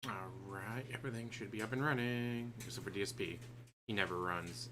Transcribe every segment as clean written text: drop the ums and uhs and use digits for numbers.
Alright, everything should be up and running. Except for DSP. He never runs.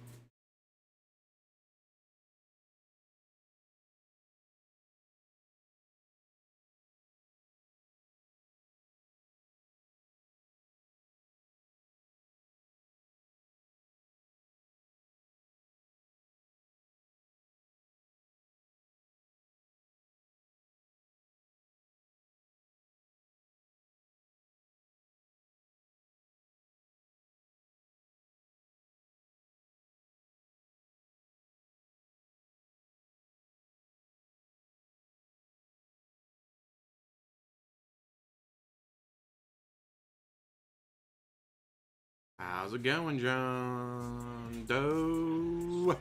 How's it going, John Doe?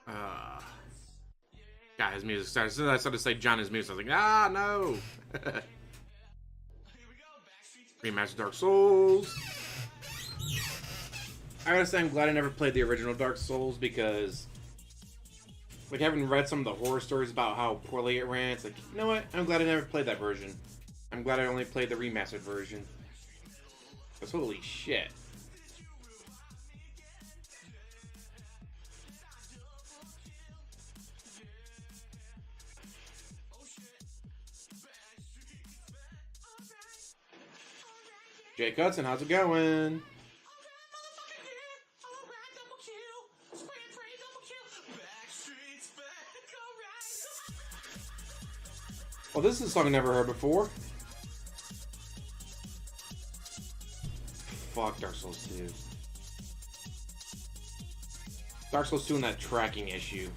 Uh, got his music started. As soon as I started to say John his music, I was like, ah, no! Rematch Dark Souls. I gotta say, I'm glad I never played the original Dark Souls because, like, having read some of the horror stories about how poorly it ran, it's like, you know what? I'm glad I never played that version. I'm glad I only played the remastered version. Because holy shit. Jake Hudson, how's it going? Well, this is a song I never heard before. Fuck Dark Souls 2. Dark Souls 2 and that tracking issue.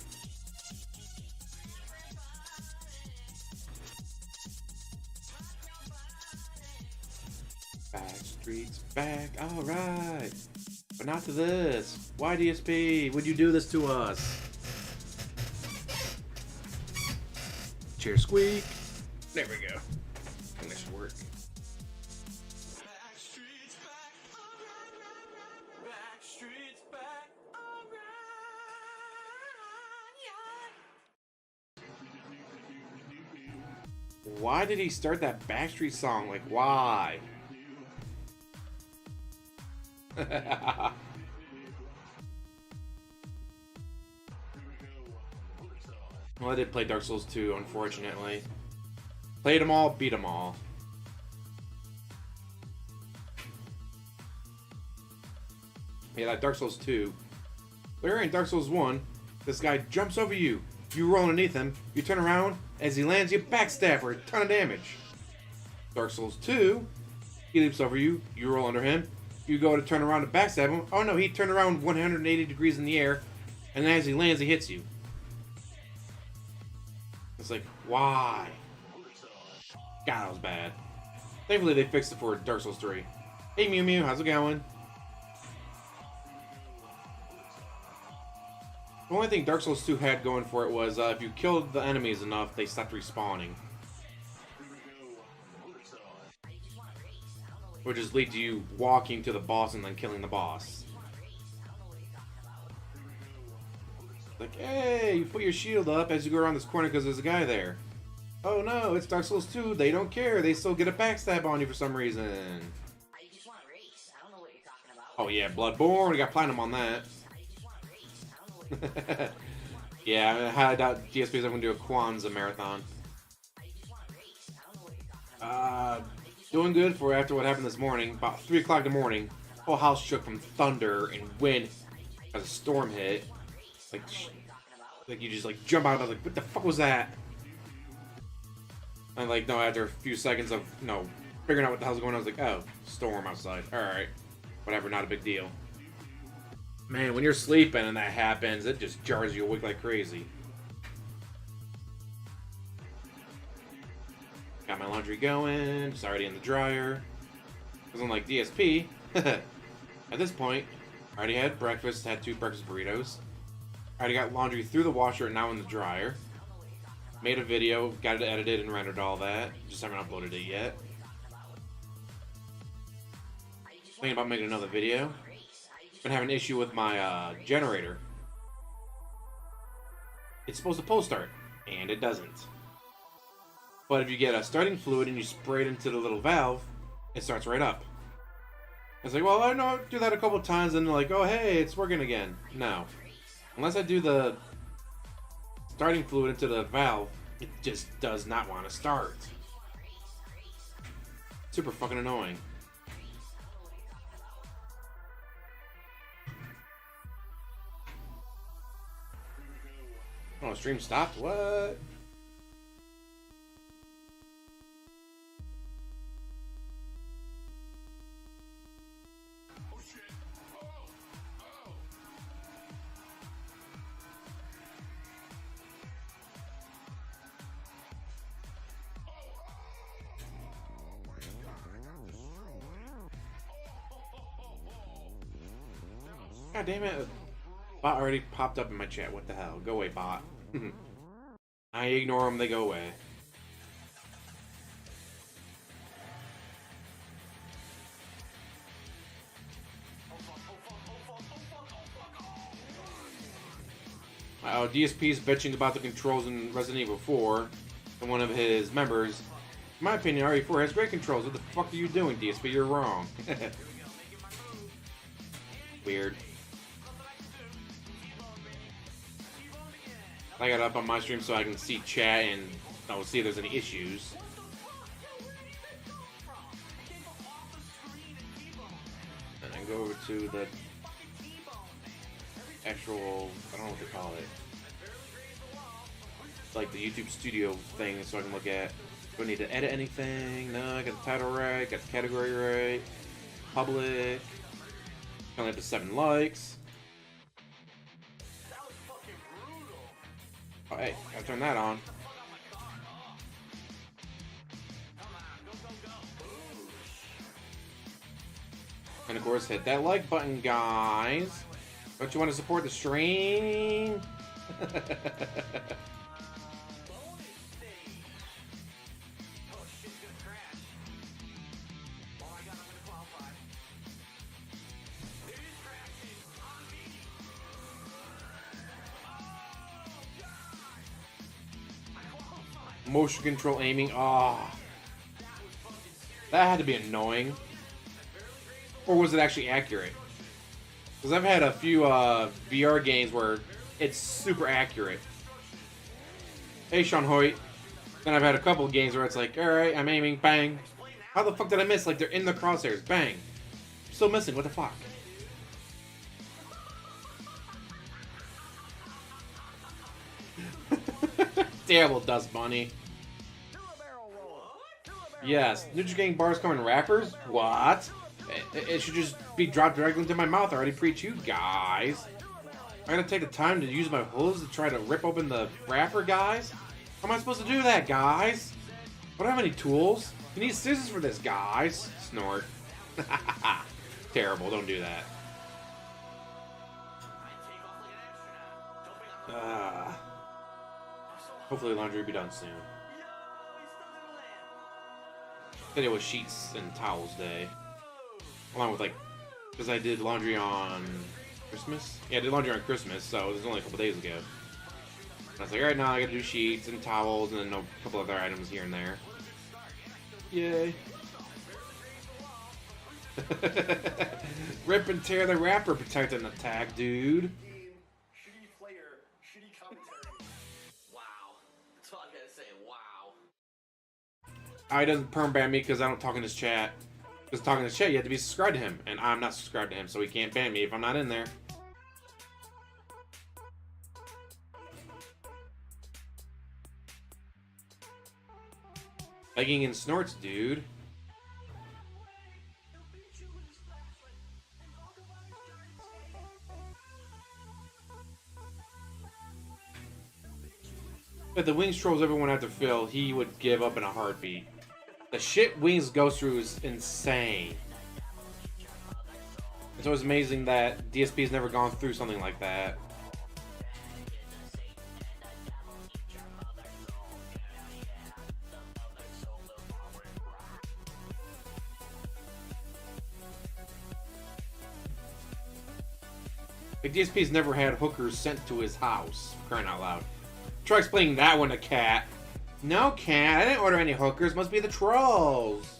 Backstreet's back, alright. But not to this. Why DSP? Would you do this to us? Chair squeak. There we go. I think that should work. Why did he start that Backstreet song? Like, why? Well, I did play Dark Souls 2, unfortunately. Played them all, beat them all. Yeah, that Dark Souls 2. Where in Dark Souls 1, this guy jumps over you. You roll underneath him, you turn around, as he lands, you backstab for a ton of damage. Dark Souls 2, he leaps over you, you roll under him, you go to turn around to backstab him. Oh no, he turned around 180 degrees in the air, and as he lands, he hits you. It's like, why? God, that was bad. Thankfully, they fixed it for Dark Souls 3. Hey Mew Mew, how's it going? The only thing Dark Souls 2 had going for it was if you killed the enemies enough, they stopped respawning. Which just leads to you walking to the boss and then killing the boss. Like, hey, you put your shield up as you go around this corner because there's a guy there. Oh no, it's Dark Souls 2. They don't care. They still get a backstab on you for some reason. Oh yeah, Bloodborne. We got Platinum on that. Yeah, I doubt DSP is going to do a Kwanzaa marathon. Doing good for after what happened this morning. About 3 o'clock in the morning, whole house shook from thunder and wind as a storm hit. Like you just like jump out. I was like, what the fuck was that? And like, no, after a few seconds of figuring out what the hell's going on, I was like, oh, storm outside. All right, whatever, not a big deal. Man, when you're sleeping and that happens, it just jars you awake like crazy. Got my laundry going, it's already in the dryer. Because unlike DSP, at this point, I already had breakfast, had 2 breakfast burritos. I already got laundry through the washer and now in the dryer. Made a video, got it edited and rendered all that. Just haven't uploaded it yet. Thinking about making another video. Been having an issue with my generator. It's supposed to pull start, and it doesn't. But if you get a starting fluid and you spray it into the little valve, it starts right up. It's like, well, I know I do that a couple times, and they're like, oh, hey, it's working again. No. Unless I do the starting fluid into the valve, it just does not want to start. Super fucking annoying. Oh, stream stopped? What? God damn it. Bot already popped up in my chat. What the hell? Go away, bot. I ignore them, they go away. DSP is bitching about the controls in Resident Evil 4, and one of his members, in my opinion, RE4 has great controls. What the fuck are you doing, DSP? You're wrong. Weird. I got it up on my stream so I can see chat and I'll see if there's any issues. And then go over to the actual, I don't know what they call it. It's like the YouTube studio thing so I can look at, do I need to edit anything? No, I got the title right, got the category right. Public. Only up to 7 likes. Oh, hey, gotta turn that on. And of course, hit that like button, guys. Don't you want to support the stream? Motion control aiming. Ah, that had to be annoying. Or was it actually accurate? Because I've had a few VR games where it's super accurate. Hey, Sean Hoyt. Then I've had a couple of games where it's like, alright, I'm aiming, bang. How the fuck did I miss? Like, they're in the crosshairs, bang. I'm still missing, what the fuck? Terrible, Dust Bunny. Yes, Ninja Gang bars come in wrappers? What? It should just be dropped directly into my mouth. I already preach you guys. I'm gonna take the time to use my hooves to try to rip open the wrapper, guys? How am I supposed to do that, guys? I don't have any tools. You need scissors for this, guys. Snort. Terrible, don't do that. Hopefully laundry will be done soon. Today was sheets and towels day. Along with, like, because I did laundry on Christmas? Yeah, I did laundry on Christmas, so it was only a couple days ago. And I was like, alright, now I gotta do sheets and towels and then a couple other items here and there. Yay. Rip and tear the wrapper protecting attack, dude. Shitty player, shitty commentary. Wow. That's all I gotta say, wow. He doesn't perm ban me because I don't talk in his chat. Because talking in his chat, you have to be subscribed to him. And I'm not subscribed to him, so he can't ban me if I'm not in there. Begging and snorts, dude. If the Wings trolls everyone had to fill, he would give up in a heartbeat. The shit Wings goes through is insane. It's always amazing that DSP's never gone through something like that. Like, DSP's never had hookers sent to his house, for crying out loud. Try explaining that one to Cat. No, Cat, I didn't order any hookers. Must be the trolls.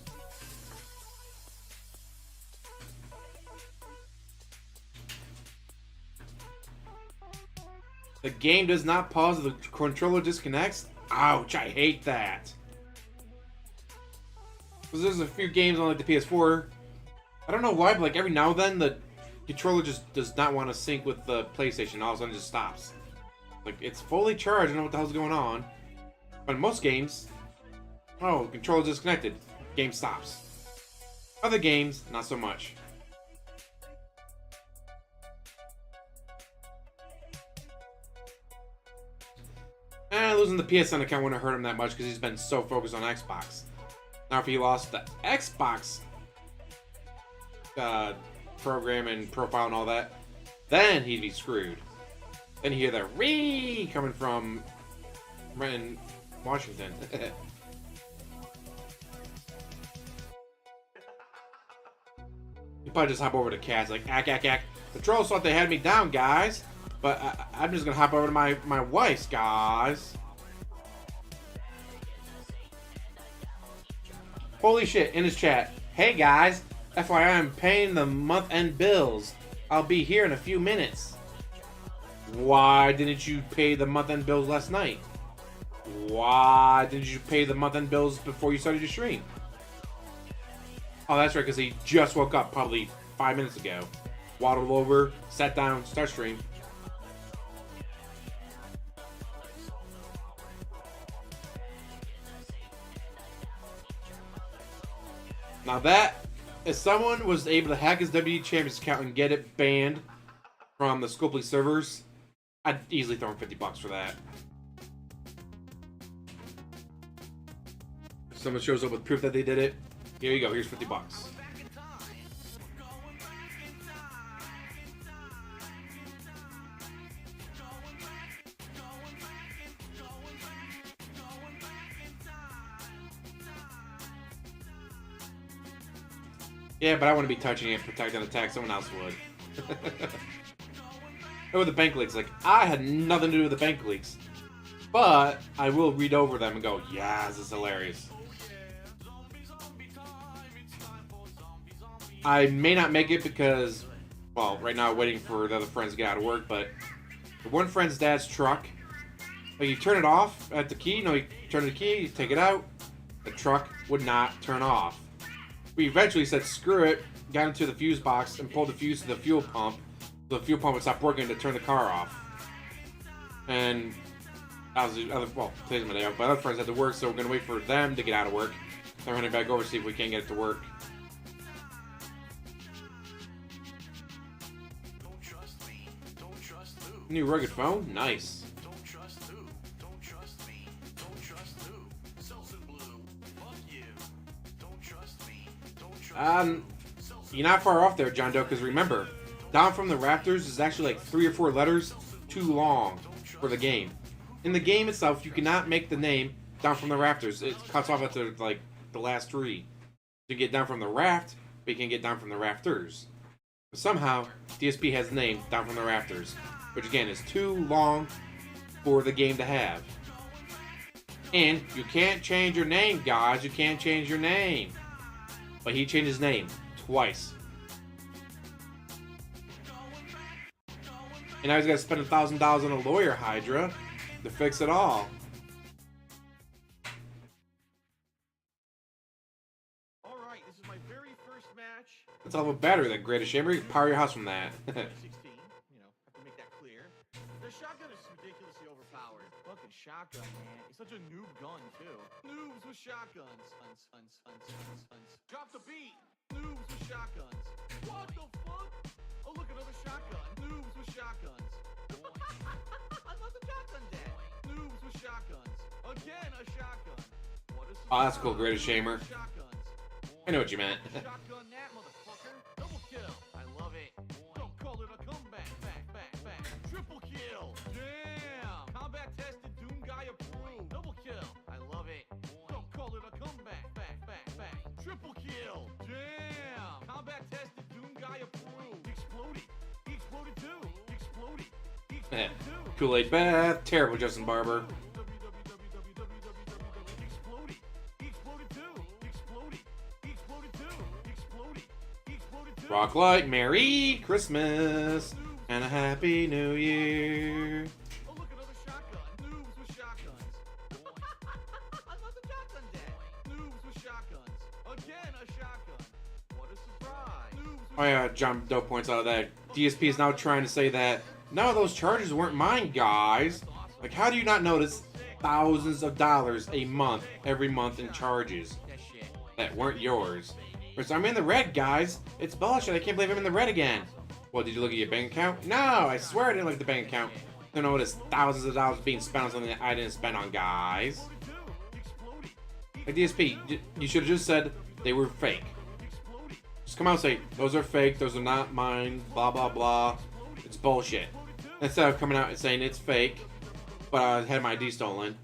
The game does not pause if the controller disconnects? Ouch, I hate that. Because there's a few games on like the PS4. I don't know why, but like every now and then the controller just does not want to sync with the PlayStation. All of a sudden it just stops. Like it's fully charged, I don't know what the hell's going on. But in most games, oh, controller's disconnected. Game stops. Other games, not so much. Losing the PSN account wouldn't hurt him that much because he's been so focused on Xbox. Now, if he lost the Xbox program and profile and all that, then he'd be screwed. Then you hear the Reee coming from Renton, Washington. You probably just hop over to Cass like, ack. The trolls thought they had me down, guys. But I'm just gonna hop over to my wife's, guys. Holy shit, in his chat. Hey guys, FYI I'm paying the month-end bills. I'll be here in a few minutes. Why didn't you pay the month-end bills last night? Why didn't you pay the month-end bills before you started your stream? Oh, that's right, because he just woke up probably 5 minutes ago. Waddled over, sat down, start stream. Now that, if someone was able to hack his WWE Champions account and get it banned from the Scopely servers, I'd easily throw him $50 for that. If someone shows up with proof that they did it, here you go, here's $50. Yeah, but I want to be touching it, protect and attack. Someone else would. Oh, with the bank leaks, like I had nothing to do with the bank leaks, but I will read over them and go, "Yeah, this is hilarious." I may not make it because, well, right now I'm waiting for the other friends to get out of work. But the one friend's dad's truck, like you turn it off at the key. No, you turn the key, you take it out. The truck would not turn off. We eventually said screw it, got into the fuse box and pulled the fuse to the fuel pump. So the fuel pump would stop working to turn the car off. And that was the other, well, today's my day off. My other friends had to work, so we're gonna wait for them to get out of work. Then running back over to see if we can't get it to work. Don't trust me. Don't trust who? New rugged phone, nice. Don't trust who? Don't trust me. Don't trust who? Seltzer blue. Fuck you. Don't trust me. Don't trust You're not far off there, John Doe, because remember, Down from the Rafters is actually like 3 or 4 letters too long for the game. In the game itself, you cannot make the name Down from the Rafters. It cuts off after like the last 3. You get Down from the Raft, but you can get Down from the Rafters. But somehow, DSP has the name Down from the Rafters, which again is too long for the game to have. And you can't change your name, guys. You can't change your name. But he changed his name twice. And now he's got to spend $1,000 on a lawyer, Hydra, to fix it all. All right, this is my very first match. Let's have a battery, that greatest shamer. You can power your house from that. 16, have to make that clear. The shotgun is ridiculously overpowered. Fucking shotgun, man. It's such a noob gun, too. Noobs with shotguns. Drop the beat. Noobs with shotguns. What the fuck? Oh, look, another shotgun. Noobs with shotguns. Another shotgun dead. Noobs with shotguns. Again, a shotgun. What is Oh, that's cool, greatest shamer. shotguns? I know what you meant. Shotgun that, motherfucker. Double kill. I love it. Don't call it a comeback. Back. Triple kill. Damn. Combat tested, Doom guy approved. Double kill. I love it. Don't call it a comeback. Back. Triple kill. Damn. Combat tested, Doom guy approved. Exploded. He exploded too. Exploded. He exploded too. Kool-Aid Beth, terrible Justin Barber. Rock Light, Merry Christmas and a Happy New Year. Oh yeah, John Doe points out that DSP is now trying to say that no, those charges weren't mine, guys. Like, how do you not notice thousands of dollars a month, every month in charges that weren't yours? Because I'm in the red, guys. It's bullshit. I can't believe I'm in the red again. Well, did you look at your bank account? No, I swear I didn't look at the bank account. I notice thousands of dollars being spent on something that I didn't spend on, guys. Like, DSP, you should have just said they were fake. Just come out and say, those are fake, those are not mine, blah, blah, blah. It's bullshit. Instead of coming out and saying it's fake, but I had my ID stolen.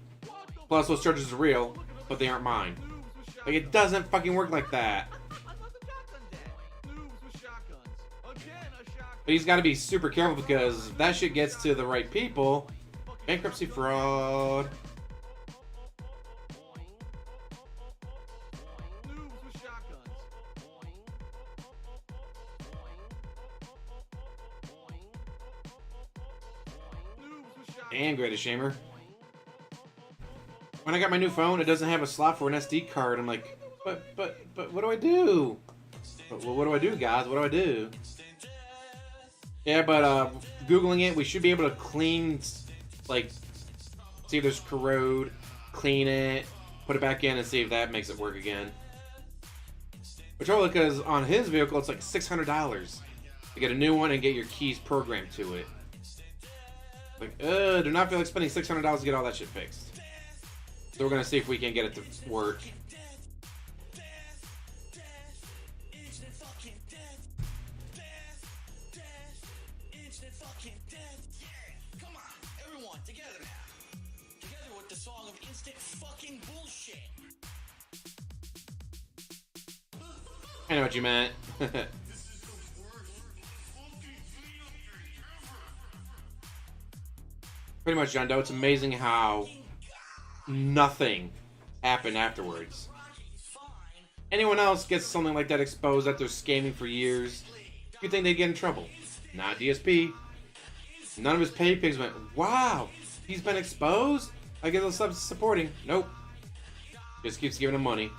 Plus, those charges are real, but they aren't mine. Like, it doesn't fucking work like that. But he's got to be super careful because if that shit gets to the right people, bankruptcy fraud. And Greatest Shamer. When I got my new phone, it doesn't have a slot for an SD card. I'm like, but what do I do? What do I do, guys? What do I do? Yeah, but Googling it, we should be able to clean, like, see if there's corrode, clean it, put it back in, and see if that makes it work again. Which only because on his vehicle, it's like $600 to get a new one and get your keys programmed to it. Like, do not feel like spending $600 to get all that shit fixed. So we're gonna see if we can get it to work. Come on, everyone, together now. Together with the song of instant fucking bullshit. I know what you meant. Pretty much, John Doe. It's amazing how nothing happened afterwards. Anyone else gets something like that exposed after scamming for years, you'd think they'd get in trouble. Not DSP. None of his pay pigs went, wow, he's been exposed? I guess I'll stop supporting. Nope. Just keeps giving him money.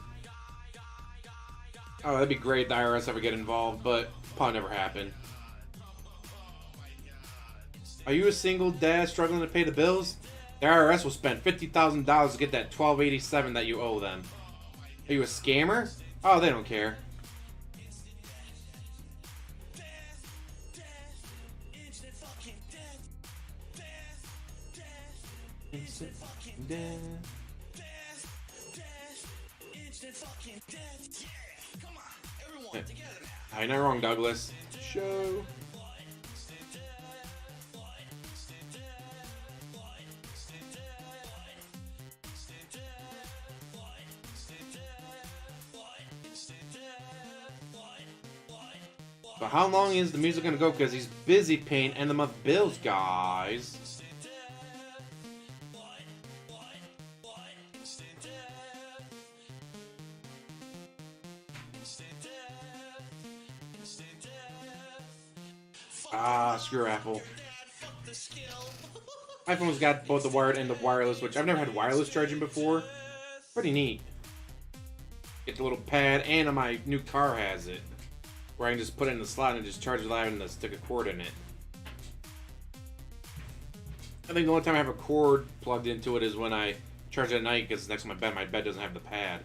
Oh, that'd be great if the IRS ever get involved, but probably never happen. Are you a single dad struggling to pay the bills? The IRS will spend $50,000 to get that $12.87 that you owe them. Are you a scammer? Oh, they don't care. Instant fucking death. Come on, everyone, together now. You're not wrong, Douglas. Show. But how long is the music gonna go? Because he's busy paying end of the month bills, guys. Ah, screw Apple. iPhone's got both the wired and the wireless, which I've never had wireless charging before. Pretty neat. Get the little pad, and my new car has it, where I can just put it in the slot and just charge it without having to stick a cord in it. I think the only time I have a cord plugged into it is when I charge it at night because it's next to my bed. My bed doesn't have the pad.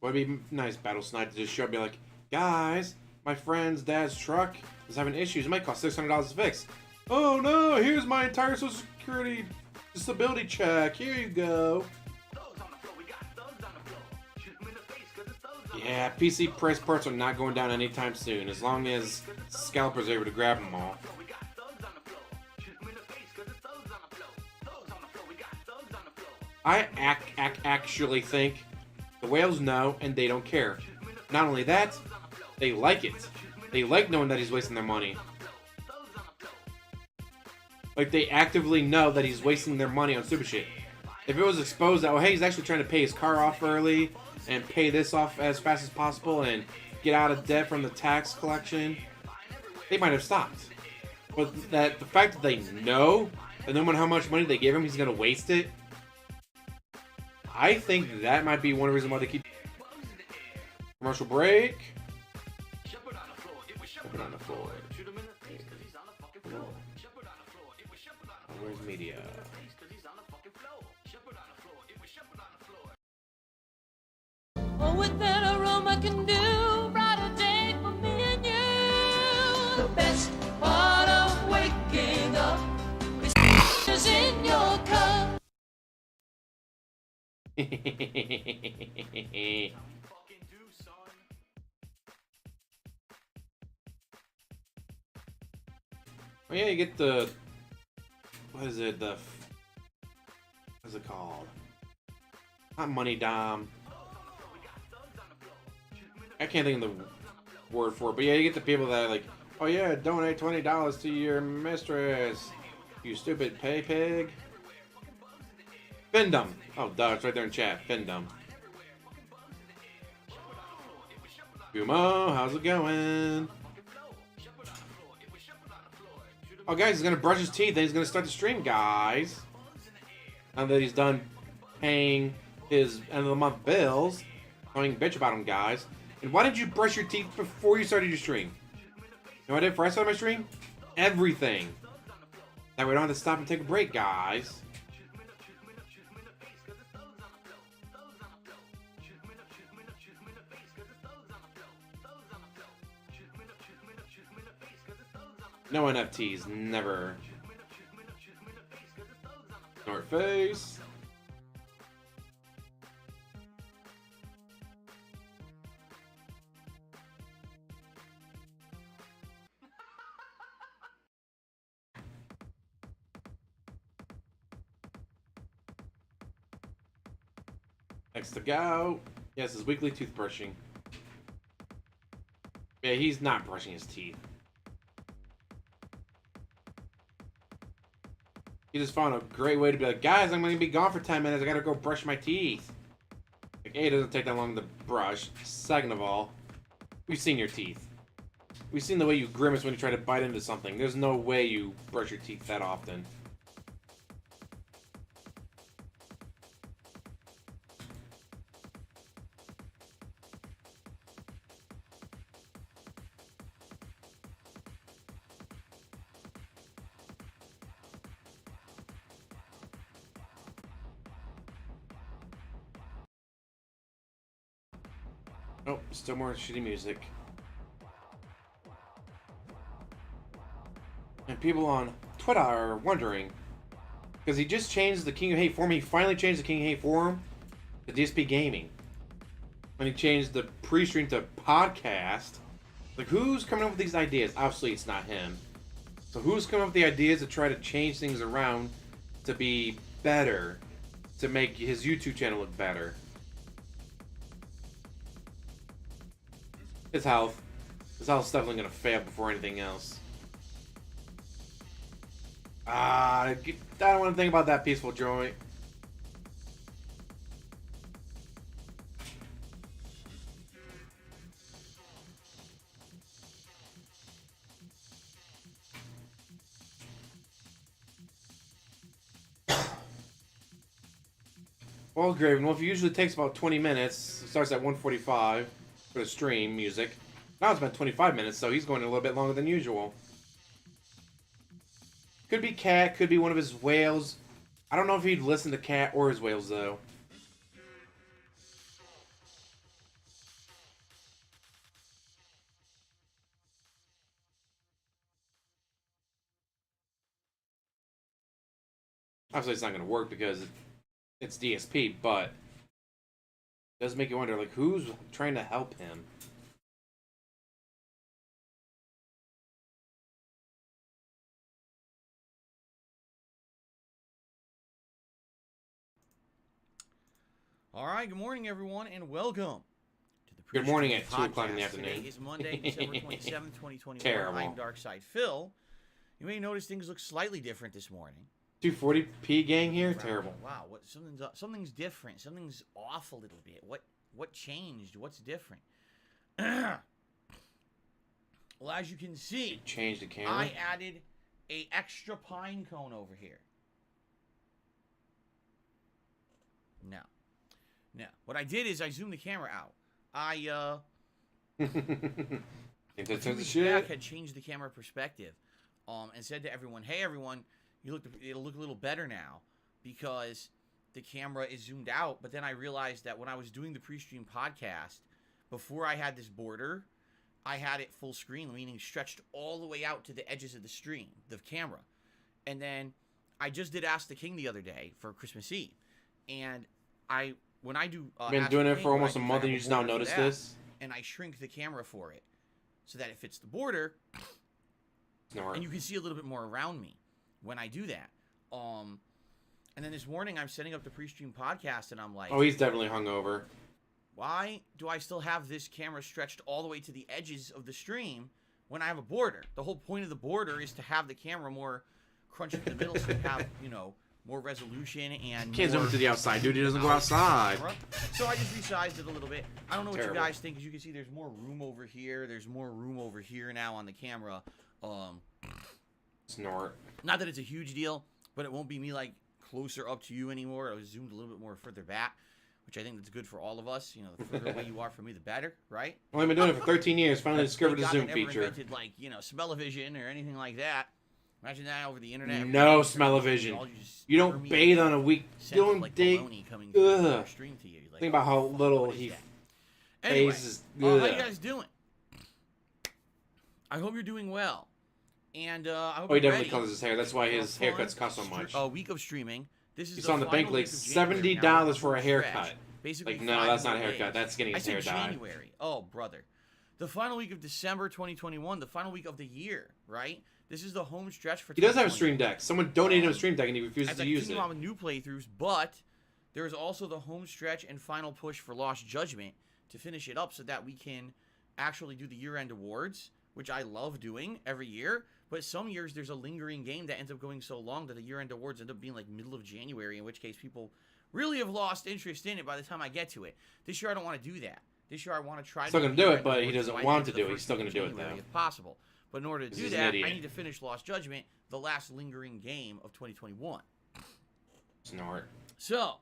Would it be nice, Battle Snipe, to just show up and be like, guys, my friend's dad's truck is having issues. It might cost $600 to fix. Oh no, here's my entire Social Security disability check. Here you go. Yeah, PC price parts are not going down anytime soon, as long as scalpers are able to grab them all. I actually think the whales know and they don't care. Not only that, they like it. They like knowing that he's wasting their money. Like, they actively know that he's wasting their money on stupid shit. If it was exposed that, oh hey, he's actually trying to pay his car off early and pay this off as fast as possible and get out of debt from the tax collection, they might have stopped. But the fact that they know that no matter how much money they give him, he's going to waste it, I think that might be one reason why they keep commercial break. Shepherd on the floor. Where's media? Oh, what that aroma can do, brighter day for me and you. The best part of waking up is in your cup. Oh yeah, you get the what is it? What is it called? Not money dom. I can't think of the word for it, but yeah, you get the people that are like, oh yeah, donate $20 to your mistress, you stupid pay pig. Findom. Oh, duh, it's right there in chat. Findom. Gumo, how's it going? Oh, guys, he's gonna brush his teeth and he's gonna start the stream, guys. Now that he's done paying his end of the month bills, talking bitch about him, guys. And why didn't you brush your teeth before you started your stream? You know what I did before I started my stream? Everything. That way we don't have to stop and take a break, guys. No NFTs, never. North face. Next to go. Yes, his weekly toothbrushing. Yeah, he's not brushing his teeth. He just found a great way to be like, guys, I'm going to be gone for 10 minutes. I got to go brush my teeth. Like, A, it doesn't take that long to brush. Second of all, we've seen your teeth. We've seen the way you grimace when you try to bite into something. There's no way you brush your teeth that often. Oh, still more shitty music. And people on Twitter are wondering, because he just changed the King of Hate forum. He finally changed the King of Hate forum to DSP Gaming. And he changed the pre-stream to podcast. Like, who's coming up with these ideas? Obviously, it's not him. So who's coming up with the ideas to try to change things around to be better, to make his YouTube channel look better? His health. His health's definitely gonna fail before anything else. I don't want to think about that peaceful joint. Well, Graven, well, if it usually takes about 20 minutes, it starts at 1:45 for the stream music. Now it's been 25 minutes, so he's going a little bit longer than usual. Could be Cat, could be one of his whales. I don't know if he'd listen to Cat or his whales, though. Obviously, it's not going to work because it's DSP, but it does make you wonder, like, who's trying to help him? All right, good morning, everyone, and welcome to the Good morning Pre-Stream at 2 o'clock in the Podcast. afternoon. Today is Monday, December 27th, 2021. Terrible. I'm Darkside Phil. You may notice things look slightly different this morning. 240p gang here? Right. Terrible. Wow, something's different. Something's off a little bit. What changed? What's different? Well, as you can see, Change the camera. I added a extra pine cone over here. Now, No. What I did is I zoomed the camera out. I Ain't that few the weeks shit? back had changed the camera perspective, and said to everyone, "Hey, everyone, it'll look a little better now because the camera is zoomed out." But then I realized that when I was doing the pre-stream podcast, before I had this border, I had it full screen, meaning stretched all the way out to the edges of the stream, the camera. And then I just did Ask the King the other day for Christmas Eve, and when I do Been Ask doing the it King, for what I almost do a is I month, have and you a just now border for noticed that, this. and I shrink the camera for it so that it fits the border, Snort. and you can see a little bit more around me when I do that. And then this morning I'm setting up the pre-stream podcast, and I'm like, Oh, he's definitely hungover. why do I still have this camera stretched all the way to the edges of the stream when I have a border? The whole point of the border is to have the camera more crunched in the middle, so you have, more resolution and Can't zoom more to the outside, dude. He doesn't go outside. camera. So I just resized it a little bit. I don't know what Terrible. you guys think. As you can see, there's more room over here. There's more room over here now on the camera. Snort. Not that it's a huge deal, but it won't be me like closer up to you anymore. I was zoomed a little bit more further back, which I think that's good for all of us. The further away you are from me, the better, right? Well, I've been doing it for 13 years. Finally discovered the Thank God zoom they never feature. invented, like, smell-o-vision or anything like that. Imagine that over the internet. No smell-o-vision. You don't bathe on a week. You don't like dig. baloney coming through Ugh. your stream to you. Like, Think about how oh, fuck, little what is he that? Anyway, phases. how you Ugh. guys doing? I hope you're doing well. And I hope Oh, he you're definitely ready colors his hair. That's why for a his fun haircuts cost so much. A week of streaming. This is He's the on the bank final league. week of January. $70 Now, for a stretch. haircut. Basically, Like, no, 5 that's not a more haircut. days. That's getting his I hair said dyed. January. Oh, brother. The final week of December 2021, the final week of the year, right? This is the home stretch for He does have a 2021. stream deck. Someone donated him a stream deck and he refuses As to I use it. continue on with new playthroughs, but there is also the home stretch and final push for Lost Judgment to finish it up so that we can actually do the year-end awards, which I love doing every year. But some years there's a lingering game that ends up going so long that the year-end awards end up being like middle of January, in which case people really have lost interest in it by the time I get to it. This year I don't want to do that. This year I want to try Still to gonna do do it, year-end but he awards doesn't so I want get to do it. the He's still first gonna week do of it, January though. if possible. But in order to 'Cause do he's an that, I idiot. need to finish Lost Judgment, the last lingering game of 2021. Snort. So,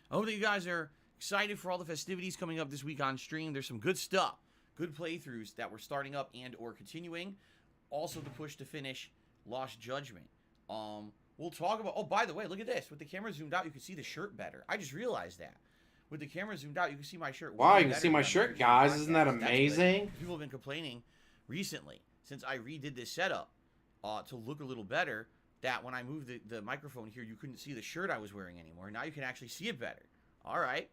I hope that you guys are excited for all the festivities coming up this week on stream. There's some good stuff, good playthroughs that we're starting up and or continuing. Also, the push to finish Lost Judgment. We'll talk about. Oh, by the way, look at this. With the camera zoomed out, you can see the shirt better. I just realized that. With the camera zoomed out, you can see my shirt. Wow, way you can better see my than on shirt, the guys. podcast. Isn't that That's good. amazing? People have been complaining recently since I redid this setup to look a little better. That when I moved the microphone here, you couldn't see the shirt I was wearing anymore. Now you can actually see it better. All right.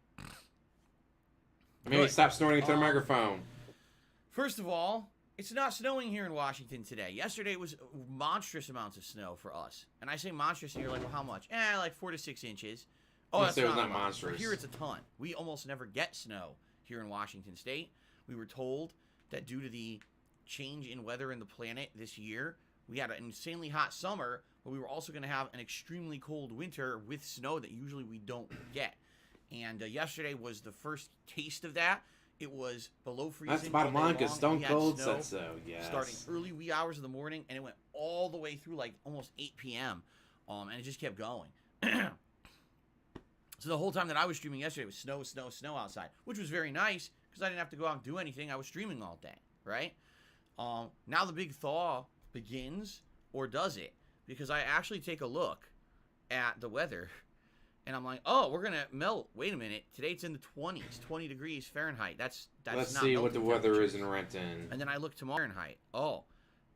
Maybe Good. stop snorting into the microphone. First of all, it's not snowing here in Washington today. Yesterday was monstrous amounts of snow for us. And I say monstrous, and you're like, well, how much? Like 4 to 6 inches. Oh, that's Yesterday was not not a lot. monstrous. Here it's a ton. We almost never get snow here in Washington State. We were told that due to the change in weather in the planet this year, we had an insanely hot summer, but we were also going to have an extremely cold winter with snow that usually we don't get. And yesterday was the first taste of that. It was below freezing. That's the bottom all day line, because long. Stone We had Cold snow said so, yes. starting early wee hours of the morning, and it went all the way through like almost 8 p.m. And it just kept going. So the whole time that I was streaming yesterday, it was snow, snow, snow outside, which was very nice because I didn't have to go out and do anything. I was streaming all day, right? Now the big thaw begins, or does it? Because I actually take a look at the weather, and I'm like, oh, we're gonna melt. Wait a minute, today it's in the 20s, 20 degrees Fahrenheit. That's Let's not see what the melting weather temperatures. is in Renton. And then I look tomorrow Fahrenheit. Oh,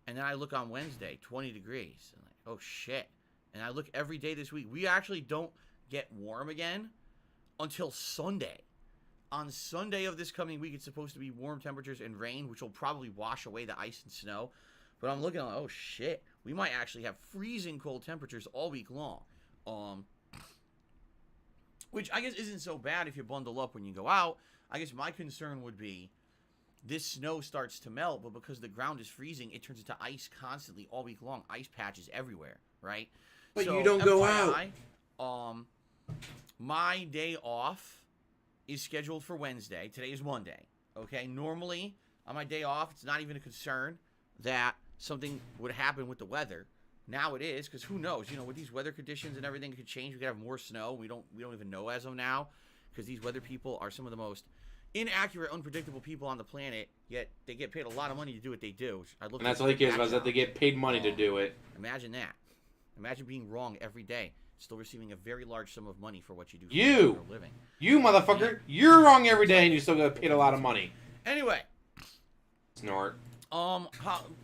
and then I look on Wednesday, 20 degrees. I'm like, oh shit. And I look every day this week. We actually don't get warm again until Sunday. On Sunday of this coming week, it's supposed to be warm temperatures and rain, which will probably wash away the ice and snow. But I'm looking like, oh shit, we might actually have freezing cold temperatures all week long. Which I guess isn't so bad if you bundle up when you go out. I guess my concern would be this snow starts to melt, but because the ground is freezing, it turns into ice constantly all week long. Ice patches everywhere, right? But So, you don't go FYI, my day off is scheduled for Wednesday. Today is Monday. Okay, normally on my day off, it's not even a concern that something would happen with the weather. Now it is, because who knows? You know, with these weather conditions and everything, it could change. We could have more snow. We don't even know as of now, because these weather people are some of the most inaccurate, unpredictable people on the planet, yet they get paid a lot of money to do what they do. Which I look And that's all he cares about is that they get paid money to do it. Imagine that. Imagine being wrong every day, still receiving a very large sum of money for what you do for a living. You motherfucker, you're wrong every day and you still get paid a lot of money. Anyway. Snort.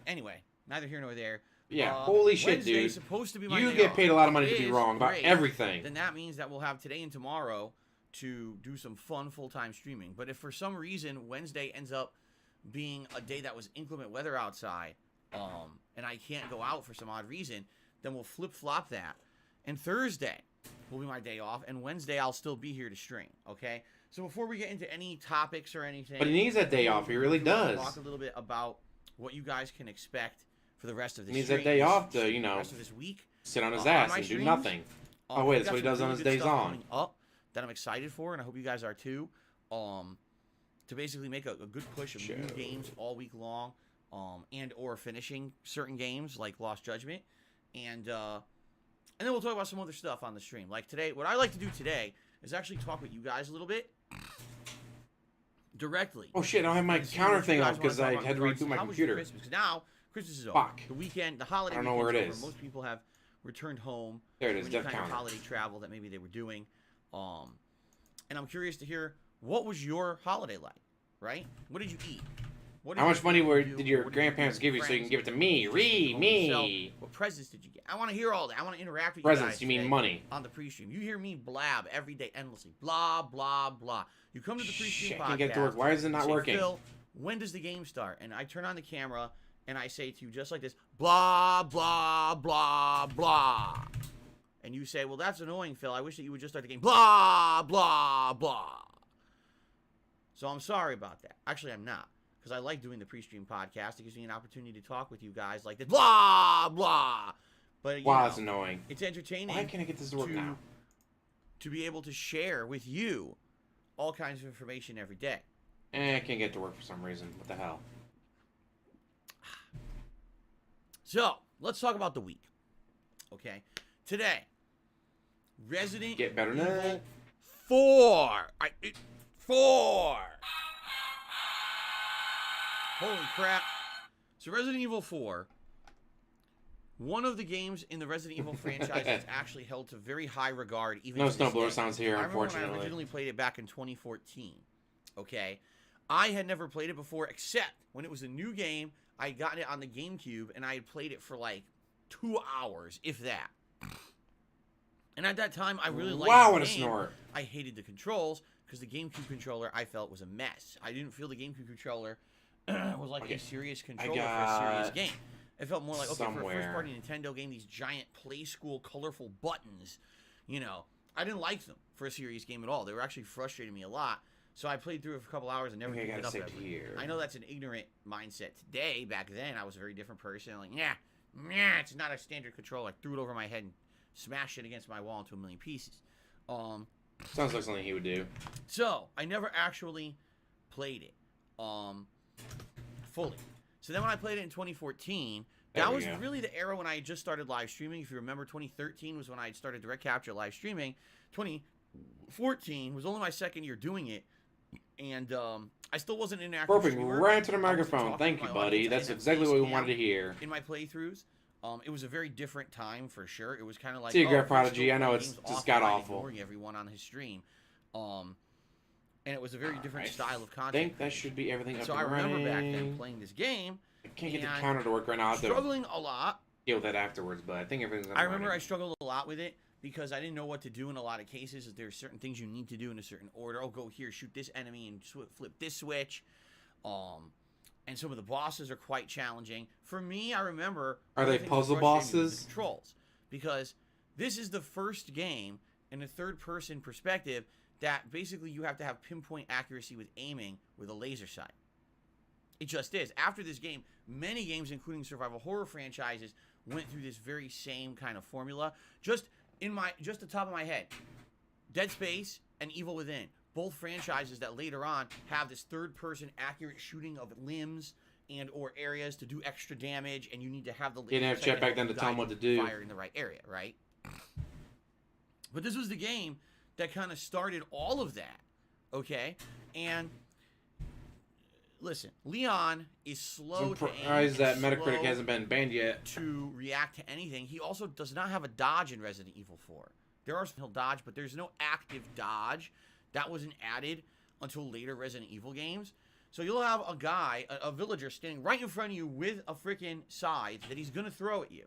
Anyway, neither here nor there. Yeah, holy shit, Wednesday's dude. Supposed to be my You day get off. paid a lot of money to It be is wrong about great. everything. Then that means that we'll have today and tomorrow to do some fun full-time streaming. But if for some reason Wednesday ends up being a day that was inclement weather outside, and I can't go out for some odd reason, then we'll flip-flop that. And Thursday will be my day off, and Wednesday I'll still be here to stream, okay? So before we get into any topics or anything... But he needs that day off. He really does. Talk a little bit about what you guys can expect for the rest of this He needs stream, that day off to, the rest of this week. sit on his on ass my and do streams. nothing. Oh, wait, that's what he does on his days on. Up that I'm excited for, and I hope you guys are too. To basically make a good push of new games all week long, and or finishing certain games like Lost Judgment, and then we'll talk about some other stuff on the stream. Like today, what I like to do today is actually talk with you guys a little bit directly. Oh shit, I don't have my counter thing up because I had to reboot my computer. Because now Christmas is over. Fuck. The weekend, the holiday. I don't know where it weekend's is. over. Most people have returned home. There it is, from death any kind of counter. holiday travel that maybe they were doing. And I'm curious to hear, what was your holiday like, right? What did you eat? What How much money did did your grandparents give you so you can give it to me? Me. What presents did you get? I want to hear all that. I want to interact with Presents, you guys you mean today money. on the pre-stream. You hear me blab every day endlessly. Blah, blah, blah. You come to the pre-stream Shit, podcast. I can't get to work. Why is it you not say, working? Phil, when does the game start? And I turn on the camera and I say to you just like this, blah, blah, blah, blah. And you say, well, that's annoying, Phil. I wish that you would just start the game. Blah, blah, blah. So I'm sorry about that. Actually, I'm not. Because I like doing the pre-stream podcast. It gives me an opportunity to talk with you guys like this. Blah, blah. But, Wow, that's annoying. It's entertaining. Why can't I get this to work now? To be able to share with you all kinds of information every day. I can't get to work for some reason. What the hell? So, let's talk about the week. Okay? Today, Resident Get better than Evil that. 4. 4. Holy crap. So Resident Evil 4, one of the games in the Resident Evil franchise that's actually held to very high regard even No to this snowblower day. sounds here, I remember when I unfortunately. originally played it back in 2014. Okay? I had never played it before except when it was a new game. I had gotten it on the GameCube and I had played it for like 2 hours, if that. And at that time, I really liked Wow, the what a game. snort. I hated the controls because the GameCube controller I felt was a mess. I didn't feel the GameCube controller was like a serious controller for a serious game. It felt more like, okay, for a first-party Nintendo game, these giant Play School colorful buttons, you know, I didn't like them for a serious game at all. They were actually frustrating me a lot. So I played through it for a couple hours and never picked it up. I know that's an ignorant mindset today. Back then, I was a very different person. I'm like, it's not a standard controller. I threw it over my head and smashed it against my wall into a million pieces. Sounds like something he would do. So I never actually played it fully. So then when I played it in 2014, that was really the era when I had just started live streaming. If you remember, 2013 was when I had started direct capture live streaming. 2014 was only my second year doing it. And I still wasn't an active Perfect. streamer. Right to the I wasn't microphone. talking Thank to you, my buddy. audience. I That's didn't have exactly what we face wanted to cam hear. in my playthroughs. It was a very different time for sure. It was kind of like, See you, Grab Phil's Prodigy. still I know playing it's games just offline, god-awful. ignoring everyone on his stream. And it was a very different I style of content. think that should be everything up So and I remember back then running. playing this game, I can't get the and counter to work right now. I'll have to struggling a lot. deal with that afterwards, but I think everything's I remember I struggled a lot with it because I didn't know what to do in a lot of cases. There's certain things you need to do in a certain order. Oh, go here, shoot this enemy, and flip this switch. And some of the bosses are quite challenging. For me, I remember... Are they one of the things that puzzle frustrated me was bosses? the controls. Because this is the first game in a third-person perspective that basically you have to have pinpoint accuracy with aiming with a laser sight. It just is. After this game, many games, including survival horror franchises, went through this very same kind of formula. Just the top of my head, Dead Space and Evil Within, both franchises that later on have this third-person accurate shooting of limbs and or areas to do extra damage, and you need to have the Didn't have chat back then to tell him what to do. Fire in the right area, right? But this was the game that kind of started all of that, okay? And listen, Leon is slow to aim. Surprised that and Metacritic slow hasn't been banned yet. to react to anything. He also does not have a dodge in Resident Evil 4. There are some he'll dodge, but there's no active dodge. That wasn't added until later Resident Evil games. So you'll have a guy, a villager, standing right in front of you with a freaking scythe that he's gonna throw at you.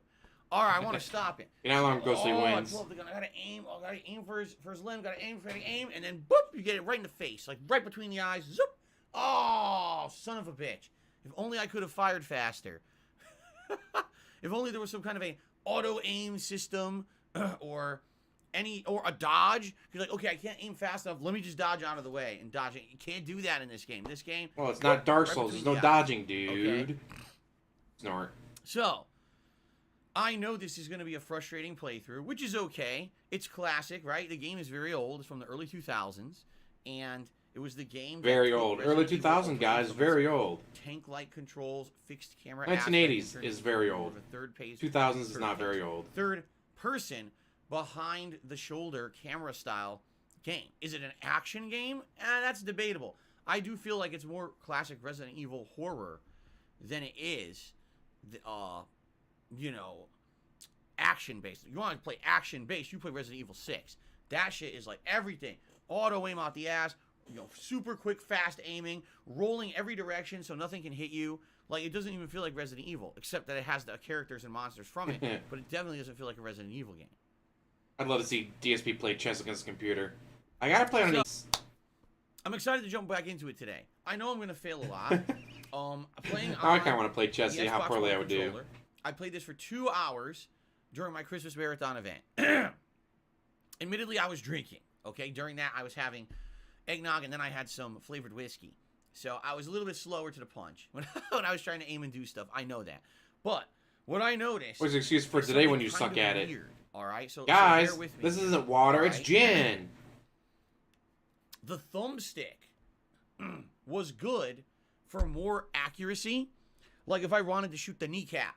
All right, I want to stop it. You know how long Ghostly wins. I gotta aim. I gotta aim for his limb. Gotta aim for the aim, and then boop, you get it right in the face, like right between the eyes. Zoop. Oh, son of a bitch! If only I could have fired faster. If only there was some kind of a auto aim system, or a dodge. You're like, okay, I can't aim fast enough. Let me just dodge out of the way and dodge it. You can't do that in this game. This game. Well, it's not Dark right Souls. There's between no the eyes. dodging, dude. Okay. Snort. So, I know this is going to be a frustrating playthrough, which is okay. It's classic, right? The game is very old. It's from the early 2000s, and it was the game. Very old. Early 2000, guys. Very old. Tank-like controls, fixed camera. 1980s is very old. 2000s is not very old. Third person behind the shoulder camera style game. Is it an action game? That's debatable. I do feel like it's more classic Resident Evil horror than it is, action-based. You want to play action-based, you play Resident Evil 6. That shit is like everything. Auto aim out the ass, super quick, fast aiming, rolling every direction so nothing can hit you. Like, it doesn't even feel like Resident Evil, except that it has the characters and monsters from it, but it definitely doesn't feel like a Resident Evil game. I'd love to see DSP play chess against a computer. I gotta play on these. I'm excited to jump back into it today. I know I'm going to fail a lot. Playing I kind of want to play chess, see how Xbox poorly One I would do. controller. I played this for 2 hours during my Christmas marathon event. Admittedly, I was drinking, okay? During that, I was having eggnog, and then I had some flavored whiskey. So I was a little bit slower to the punch when I was trying to aim and do stuff. I know that. But what I noticed... What's the excuse for is today when something you kind suck of at it? weird, all right? So Guys, bear with me. this isn't water, it's Alright? gin. The thumbstick was good for more accuracy. Like if I wanted to shoot the kneecap,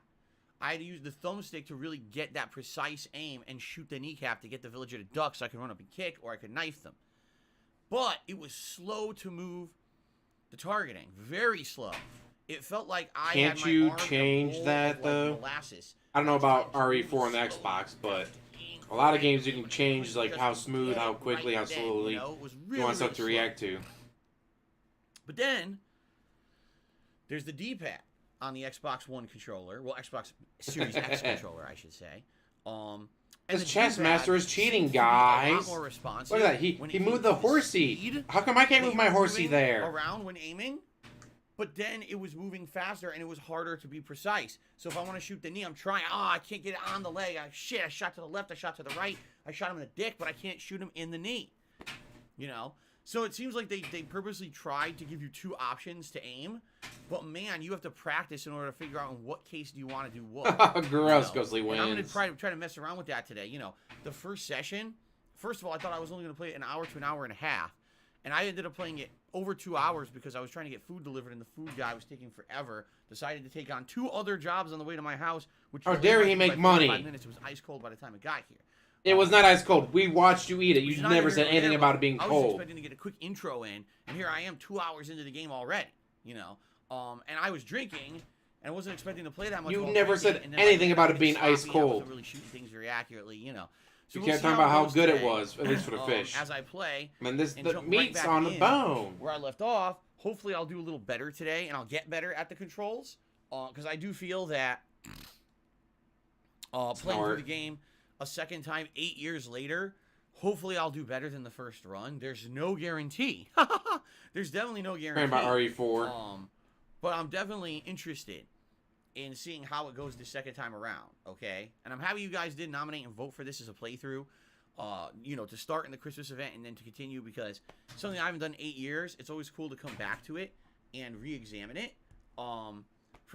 I had to use the thumbstick to really get that precise aim and shoot the kneecap to get the villager to duck so I could run up and kick or I could knife them. But it was slow to move the targeting. Very slow. It felt like I Can't had my you arm in a change bowl that, of, though? molasses. I don't know about RE4 on the Xbox, but a lot of games you can change like how smooth, how quickly, how slowly It was you really, want stuff really to slow. react to. But then there's the D-pad on the Xbox One controller. Well, Xbox Series X controller, I should say. And This the chess D-pad master is cheating, seems to be a lot guys. more responsive Look at that. when He it moved came the to horsey. speed. How come I can't When move you my were horsey moving there? around when aiming, but then it was moving faster and it was harder to be precise. So if I want to shoot the knee, I'm trying. I can't get it on the leg. Shit, I shot to the left. I shot to the right. I shot him in the dick, but I can't shoot him in the knee. So it seems like they purposely tried to give you two options to aim, but man, you have to practice in order to figure out in what case do you want to do what. Gross, Ghostly And I'm wins. gonna try to mess around with that today. The first session. First of all, I thought I was only gonna play it an hour to an hour and a half, and I ended up playing it over 2 hours because I was trying to get food delivered, and the food guy was taking forever. Decided to take on 2 other jobs on the way to my house, which How delayed dare my he food make by money? 45 minutes. It was ice cold by the time it got here. It was not ice cold. We watched you eat it. It's You not never even said anything there, about but it being I was cold. expecting to get a quick intro in, and here I am 2 hours into the game already. And I was drinking, and I wasn't expecting to play that much. You while never drinking, said and then anything I about it got being ice sloppy. I wasn't cold. really shooting things very accurately. So You we'll can't see talk about how goes good it today, was, at least for the fish. As I play, I mean, the jump right meat's back on the in bone. where I left off. Hopefully, I'll do a little better today, and I'll get better at the controls. Because I do feel that playing through Snort. the game a second time 8 years later, hopefully I'll do better than the first run. There's no guarantee. There's definitely no guarantee. Talking about RE4. But I'm definitely interested in seeing how it goes the second time around, okay? And I'm happy you guys did nominate and vote for this as a playthrough, to start in the Christmas event and then to continue, because something I haven't done in 8 years, it's always cool to come back to it and re-examine it from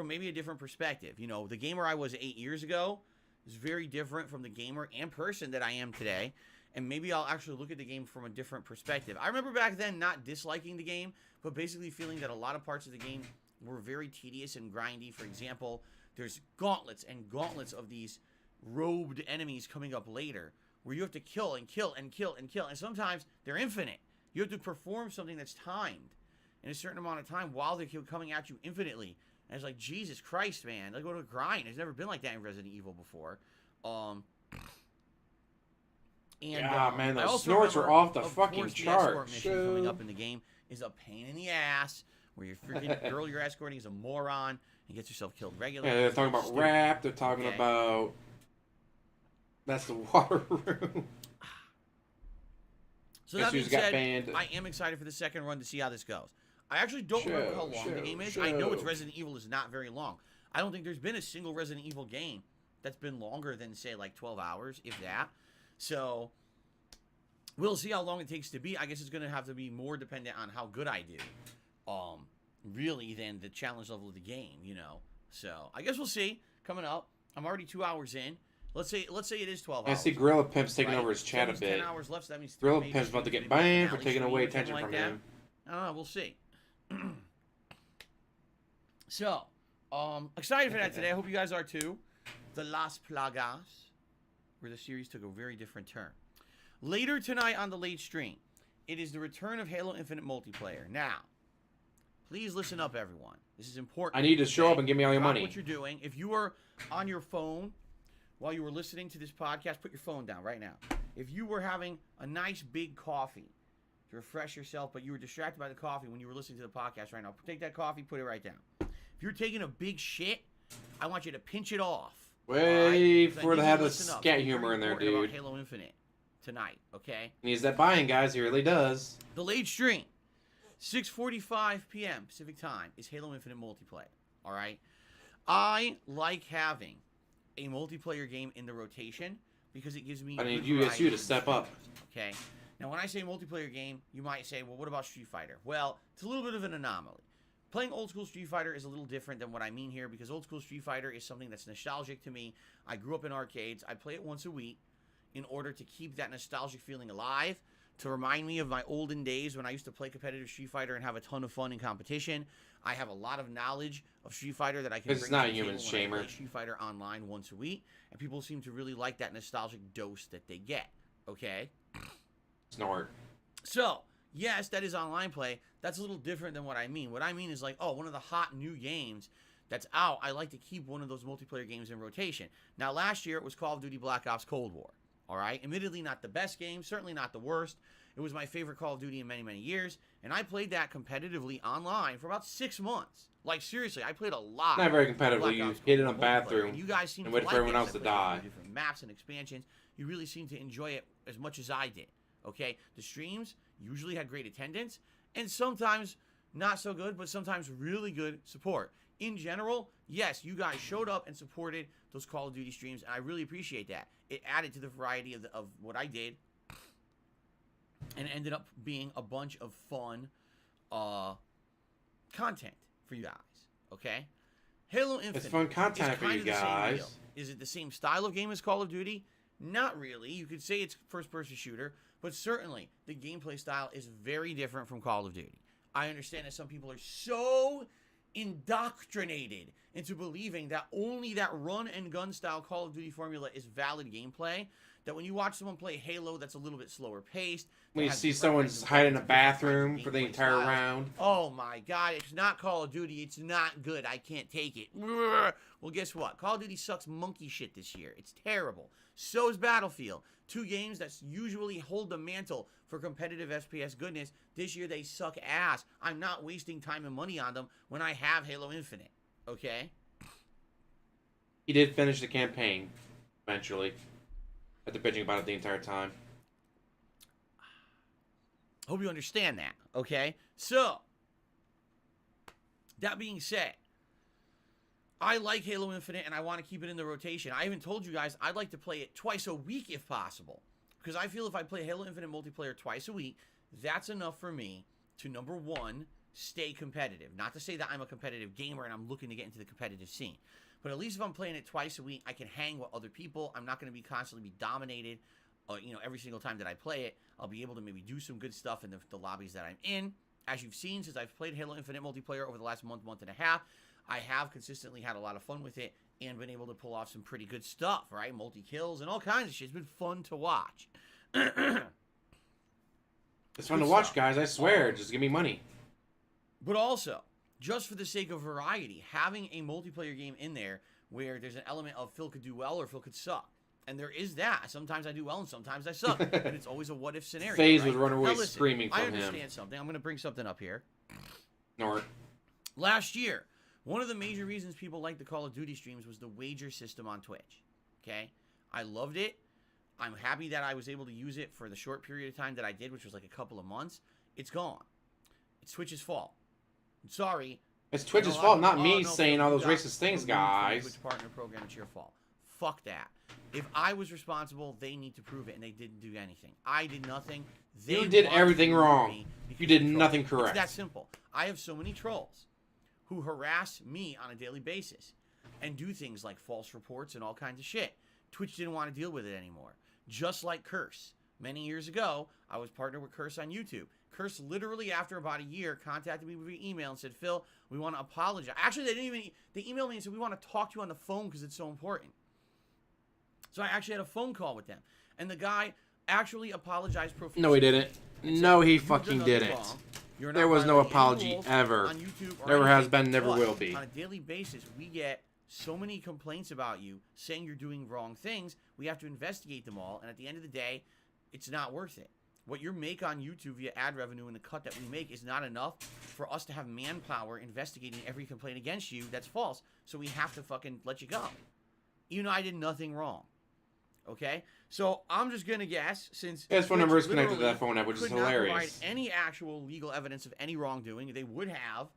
maybe a different perspective. The gamer I was 8 years ago is very different from the gamer and person that I am today, and maybe I'll actually look at the game from a different perspective. I remember back then not disliking the game, but basically feeling that a lot of parts of the game were very tedious and grindy. For example, there's gauntlets and gauntlets of these robed enemies coming up later, where you have to kill and kill and kill and kill, and sometimes they're infinite. You have to perform something that's timed in a certain amount of time while they're coming at you infinitely. And it's like, Jesus Christ, man. Like, go to a grind. It's never been like that in Resident Evil before. Man, I those also snorts were remember, off the of fucking course, the escort chart. mission coming up in the game is a pain in the ass, where your freaking girl you're escorting is a moron and gets herself killed regularly. Yeah, they're talking about Stupid. rap. They're talking Okay. about... That's the water room. So that being Issues got said, banned. I am excited for the second run to see how this goes. I actually don't remember how long the game is. I know it's Resident Evil is not very long. I don't think there's been a single Resident Evil game that's been longer than, say, like 12 hours, if that. So we'll see how long it takes to beat. I guess it's going to have to be more dependent on how good I do, really, than the challenge level of the game, you know. So I guess we'll see. Coming up, I'm already 2 hours in. Let's say it is 12 I hours. see Gorilla Pimp's taking right? over his chat a That means bit. 10 hours left, so that means Gorilla maybe Pimp's about to get maybe a banned for finale taking stream away or something attention like from that. him. I don't know. We'll see. So, excited for that today. I hope you guys are too. The Las Plagas, where the series took a very different turn. Later tonight on the late stream, it is the return of Halo Infinite multiplayer. Now, please listen up, everyone. This is important. I need to show up and give me all your Drop money. what you're doing. If you are on your phone while you were listening to this podcast, put your phone down right now. If you were having a nice big coffee to refresh yourself, but you were distracted by the coffee when you were listening to the podcast right now, take that coffee, put it right down. If you're taking a big shit, I want you to pinch it off. Way Because I for need to you have the listen up. scat It's humor very in there, important about dude. Halo Infinite tonight, okay? He needs that buy-in, guys. He really does. The late stream, 6:45 p.m. Pacific time, is Halo Infinite multiplayer. All right. I like having a multiplayer game in the rotation because it gives me. I need good you variety to of step up. shooters, okay. Now, when I say multiplayer game, you might say, "Well, what about Street Fighter?" Well, it's a little bit of an anomaly. Playing old school Street Fighter is a little different than what I mean here because old school Street Fighter is something that's nostalgic to me. I grew up in arcades. I play it once a week in order to keep that nostalgic feeling alive, to remind me of my olden days when I used to play competitive Street Fighter and have a ton of fun in competition. I have a lot of knowledge of Street Fighter that I can It's bring not to the human table when I shamer. play Street Fighter online once a week, and people seem to really like that nostalgic dose that they get, okay? Snort. So, yes, that is online play. That's a little different than what I mean. What I mean is like, oh, one of the hot new games that's out, I like to keep one of those multiplayer games in rotation. Now, last year, it was Call of Duty Black Ops Cold War, all right? Admittedly, not the best game, certainly not the worst. It was my favorite Call of Duty in many, many years, and I played that competitively online for about 6 months. Like, seriously, I played a lot. Not very of competitively. Black You Ops hit it Cold in a War multiplayer, bathroom and you guys seem and to wait like for everyone it, else 'cause to I played die. different maps and expansions. You really seem to enjoy it as much as I did. Okay, the streams usually had great attendance, and sometimes not so good, but sometimes really good support. In general, yes, you guys showed up and supported those Call of Duty streams, and I really appreciate that. It added to the variety of what I did, and ended up being a bunch of fun content for you guys. Okay, Halo Infinite. It's fun content is for you kind of the same guys. deal. Is it the same style of game as Call of Duty? Not really. You could say it's first-person shooter, but certainly the gameplay style is very different from Call of Duty. I understand that some people are so indoctrinated into believing that only that run-and-gun style Call of Duty formula is valid gameplay, that when you watch someone play Halo that's a little bit slower paced, When you that has see different someone's kinds of hiding in a different kinds of bathroom for the gameplay entire styles, round. oh my god, it's not Call of Duty, it's not good, I can't take it. Well, guess what? Call of Duty sucks monkey shit this year. It's terrible. So is Battlefield. Two games that usually hold the mantle for competitive FPS goodness. This year they suck ass. I'm not wasting time and money on them when I have Halo Infinite. Okay? He did finish the campaign eventually. After bitching about it the entire time. Hope you understand that. Okay? So, that being said, I like Halo Infinite, and I want to keep it in the rotation. I even told you guys I'd like to play it twice a week if possible. Because I feel if I play Halo Infinite multiplayer twice a week, that's enough for me to, number one, stay competitive. Not to say that I'm a competitive gamer and I'm looking to get into the competitive scene. But at least if I'm playing it twice a week, I can hang with other people. I'm not going to be constantly dominated, every single time that I play it. I'll be able to maybe do some good stuff in the lobbies that I'm in. As you've seen, since I've played Halo Infinite multiplayer over the last month and a half, I have consistently had a lot of fun with it and been able to pull off some pretty good stuff, right? Multi-kills and all kinds of shit. It's been fun to watch. It's fun Good to watch, stuff. guys. I swear. Just give me money. But also, just for the sake of variety, having a multiplayer game in there where there's an element of Phil could do well or Phil could suck. And there is that. Sometimes I do well and sometimes I suck. And it's always a what-if scenario. FaZe right? would run away Now, listen, screaming from I him. understand something. I'm going to bring something up here. Nor. Last year, one of the major reasons people liked the Call of Duty streams was the wager system on Twitch. Okay? I loved it. I'm happy that I was able to use it for the short period of time that I did, which was like a couple of months. It's gone. It's Twitch's fault. I'm sorry. It's Twitch's And a lot fault, of not people, me "Oh, no, saying Phil, all you those got racist things, removed from the guys. Twitch partner program, it's your fault. Fuck that. If I was responsible, they need to prove it, and they didn't do anything. I did nothing. They You did wanted to everything remove wrong. me because You did of trolls. nothing correct. It's that simple. I have so many trolls who harass me on a daily basis and do things like false reports and all kinds of shit. Twitch didn't want to deal with it anymore. Just like Curse. Many years ago, I was partnered with Curse on YouTube. Curse literally after about a year contacted me via email and said, Phil, we want to apologize. Actually, they emailed me and said, we want to talk to you on the phone because it's so important. So I actually had a phone call with them. And the guy actually apologized profusely. No, he didn't. and said, No, he "You've done fucking nothing didn't. wrong. You're There not was no violating any apology rules ever. on YouTube or Never has anything, been, never but will be." On a daily basis, we get so many complaints about you saying you're doing wrong things. We have to investigate them all. And at the end of the day, it's not worth it. What you make on YouTube via ad revenue and the cut that we make is not enough for us to have manpower investigating every complaint against you that's false. So we have to fucking let you go. Even though I did nothing wrong. Okay? So I'm just going to guess, since His phone Twitch number is connected to literally that phone app, which is could not provide hilarious. any actual legal evidence of any wrongdoing. They would have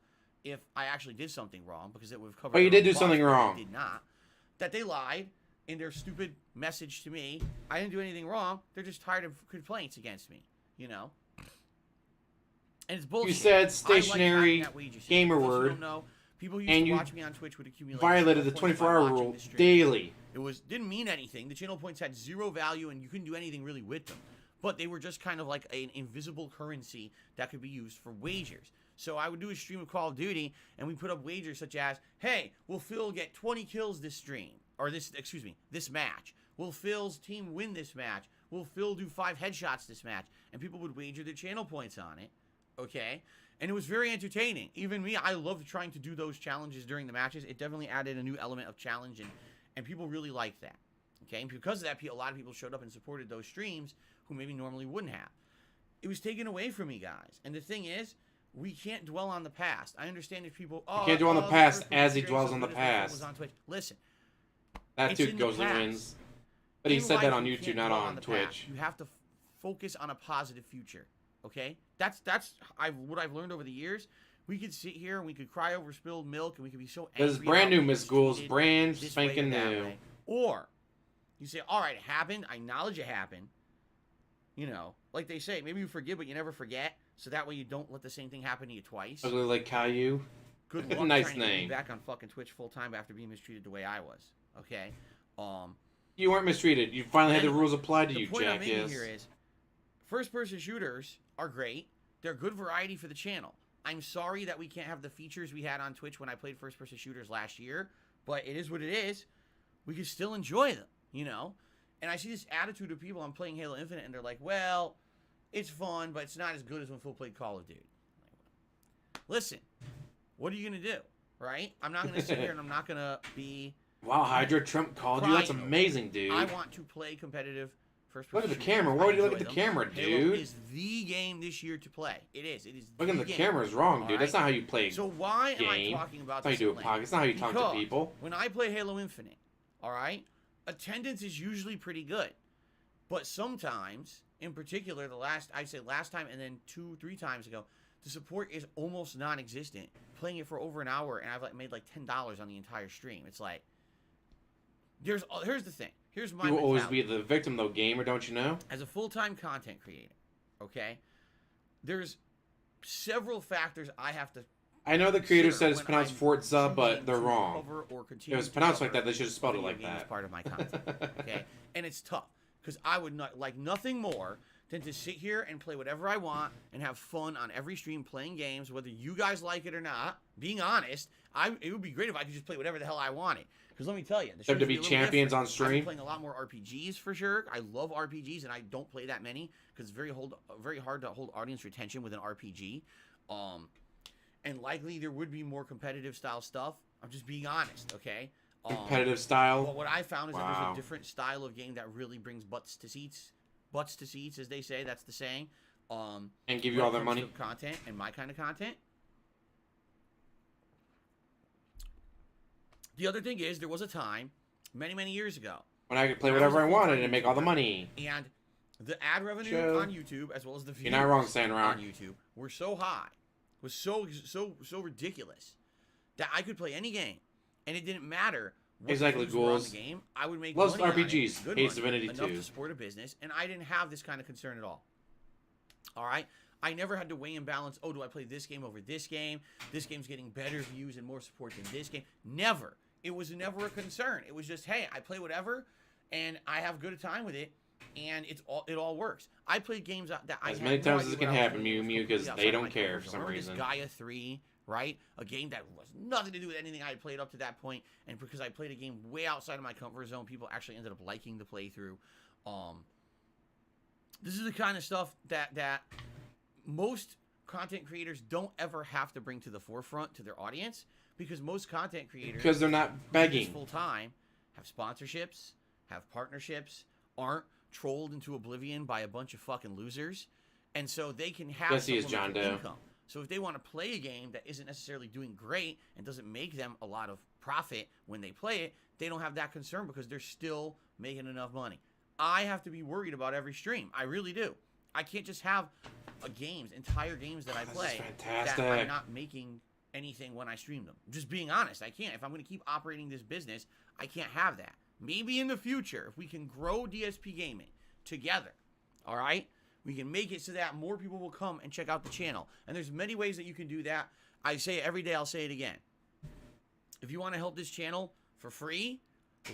if I actually did something wrong, because it would have covered. Oh, you their did own do something costs, but wrong. they did not. That they lied in their stupid message to me. I didn't do anything wrong. They're just tired of complaints against me. You know. And it's bullshit. You said I like stationary having that wager system. gamer For those who word, don't know, people who and used to you watch me on Twitch would accumulate. violated the 0 points by 24-hour watching rule the stream. daily. It didn't mean anything. The channel points had zero value, and you couldn't do anything really with them. But they were just kind of like an invisible currency that could be used for wagers. So I would do a stream of Call of Duty, and we put up wagers such as, hey, will Phil get 20 kills this stream? Or this match. Will Phil's team win this match? Will Phil do 5 headshots this match? And people would wager their channel points on it. Okay? And it was very entertaining. Even me, I loved trying to do those challenges during the matches. It definitely added a new element of challenge, and people really liked that. Okay? And because of that, a lot of people showed up and supported those streams who maybe normally wouldn't have. It was taken away from me, guys. And the thing is, we can't dwell on the past. I understand if people... You can't dwell on the past as he dwells on the past. On Twitch. Listen. That It's dude in the goes and past. wins. But he In said that life, on you YouTube, can't not dwell on the Twitch. past. You have to focus on a positive future. Okay? That's what I've learned over the years. We could sit here and we could cry over spilled milk and we could be so angry. This is brand about new, being Miss Ghouls. treated Brand this way or spanking that new. way. Or you say, all right, it happened. I acknowledge it happened. You know, like they say, maybe you forgive, but you never forget. So that way you don't let the same thing happen to you twice. Ugly like Caillou. Good luck Nice trying to get me name. back on fucking Twitch full time after being mistreated the way I was. Okay? You weren't mistreated. You finally had the Anyway, rules applied to the you, point I'm making jackass. here is, first-person shooters are great. They're good variety for the channel. I'm sorry that we can't have the features we had on Twitch when I played first-person shooters last year, but it is what it is. We can still enjoy them, you know? And I see this attitude of people, I'm playing Halo Infinite, and they're like, well, it's fun, but it's not as good as when Phil played Call of Duty. Listen, what are you going to do, right? I'm not going to sit here and I'm not going to be... Wow, Hydra Trump called you. That's crying. amazing, dude. I want to play competitive first-person Look at the shooters. camera. Why I would you look enjoy at the them. camera, Halo dude? is the game this year to play. It is. It is. Looking the at the game. camera is wrong, All dude. That's right? not how you play. So why am I game. talking about That's how you this do a at podcast. length? That's not how you talk to Because people. when I play Halo Infinite, all right, attendance is usually pretty good. But sometimes, in particular, last time and then 2-3 times ago, the support is almost non-existent. Playing it for over an hour, and I've made like $10 on the entire stream. It's like, here's the thing. Here's my You will always be mentality. the victim, though, gamer, don't you know? As a full-time content creator, okay, there's several factors I have to. I know the creator consider said it's when pronounced I'm Forza, but choosing they're to wrong. cover or If continue it was to pronounced like cover that, they should have spelled it video like game as that. part of my content, okay, and it's tough because I would not like nothing more than to sit here and play whatever I want and have fun on every stream playing games, whether you guys like it or not. Being honest, it would be great if I could just play whatever the hell I wanted. Because let me tell you, the Have to streams be a little champions different. on stream? I've been playing a lot more RPGs for sure. I love RPGs, and I don't play that many because it's very hard to hold audience retention with an RPG. And likely there would be more competitive style stuff. I'm just being honest, okay? Competitive style. But what I found is that there's Wow. a different style of game that really brings butts to seats, as they say. That's the saying. And give you when all it their comes money. to content and my kind of content. The other thing is, there was a time, many years ago, When I could play when I was whatever a I wanted full-time and make all the YouTuber, money. and the ad revenue Show. on YouTube, as well as the views You're not wrong, Sandrock. on YouTube, were so high, was so ridiculous, that I could play any game, and it didn't matter what Exactly, views were on Ghouls. the game. I would make Loves money on it, RPGs, good hates money, Divinity enough 2. to support a business, and I didn't have this kind of concern at all. All right? I never had to weigh and balance, oh, do I play this game over this game? This game's getting better views and more support than this game. Never. It was never a concern. It was just, hey, I play whatever, and I have good time with it, and it all works. I played games that I As had many no times idea as it what can I was happen, doing. Mew It was Mew, completely because outside they of don't my care comfort for zone. some Remember reason. this Gaia 3, right? A game that was nothing to do with anything I had played up to that point, and because I played a game way outside of my comfort zone, people actually ended up liking the playthrough. This is the kind of stuff that most content creators don't ever have to bring to the forefront to their audience, because most content creators, Because they're not begging. full time, have sponsorships, have partnerships, aren't trolled into oblivion by a bunch of fucking losers, and so they can have Yes, he is John supplemental Doe. income. So if they want to play a game that isn't necessarily doing great and doesn't make them a lot of profit when they play it, they don't have that concern because they're still making enough money. I have to be worried about every stream. I really do. I can't just have entire games that I This is play that fantastic. I'm not making anything when I stream them. Just being honest, I can't. If I'm going to keep operating this business, I can't have that. Maybe in the future, if we can grow DSP Gaming together, all right, we can make it so that more people will come and check out the channel. And there's many ways that you can do that. I say it every day, I'll say it again. If you want to help this channel for free,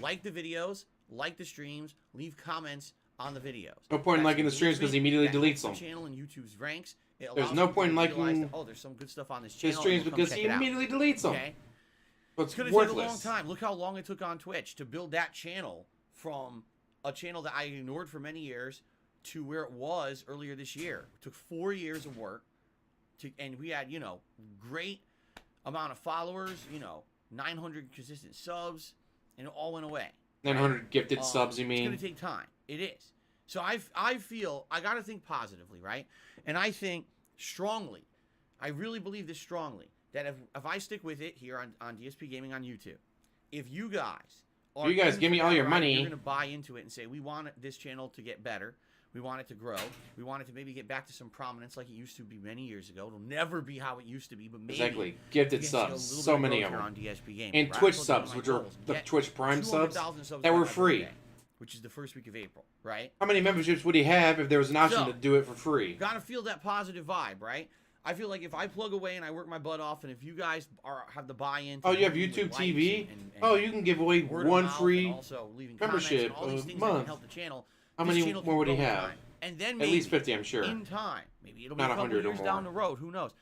like the videos, like the streams, leave comments on the videos. No point in liking the streams because he immediately deletes them. The channel in YouTube's ranks. It There's allows no people point in to realize liking that, oh, there's some good stuff on this channel. his streams and we'll come because check he it out. immediately deletes them. Okay? So It's it's going to take a long worthless. time. Look how long it took on Twitch to build that channel from a channel that I ignored for many years to where it was earlier this year. It took 4 years of work, and we had, great amount of followers, 900 consistent subs, and it all went away. 900 gifted subs, you It's mean? going to take time. It is. So I feel, I got to think positively, right? And I think strongly, I really believe this strongly, that if I stick with it here on DSP Gaming on YouTube, if you guys are You guys in give me for all that your ride, money. you're going to buy into it and say, we want this channel to get better. We want it to grow. We want it to maybe get back to some prominence like it used to be many years ago. It'll never be how it used to be, but maybe Exactly. we Gifted can see a subs. little So bit of many growth of here them. on DSP Gaming, And right? Twitch That's one of subs, my which are goals. the Get Twitch Prime subs 200,000 subs that by were my free. birthday, which is the first week of April, right? How many memberships would he have if there was an option So- to do it for free? Gotta feel that positive vibe, right? I feel like if I plug away and I work my butt off, and if you guys have the buy-in, to Oh, you have help me with YouTube likes TV? and Oh, you can give away word of one mouth free. and also leaving comments membership and all these a things that can month. help the channel. How this many channel more can would he grow in have? time. And then At maybe least 50, I'm sure. in time, maybe it'll be Not a couple 100 or years down the more. road. Who knows?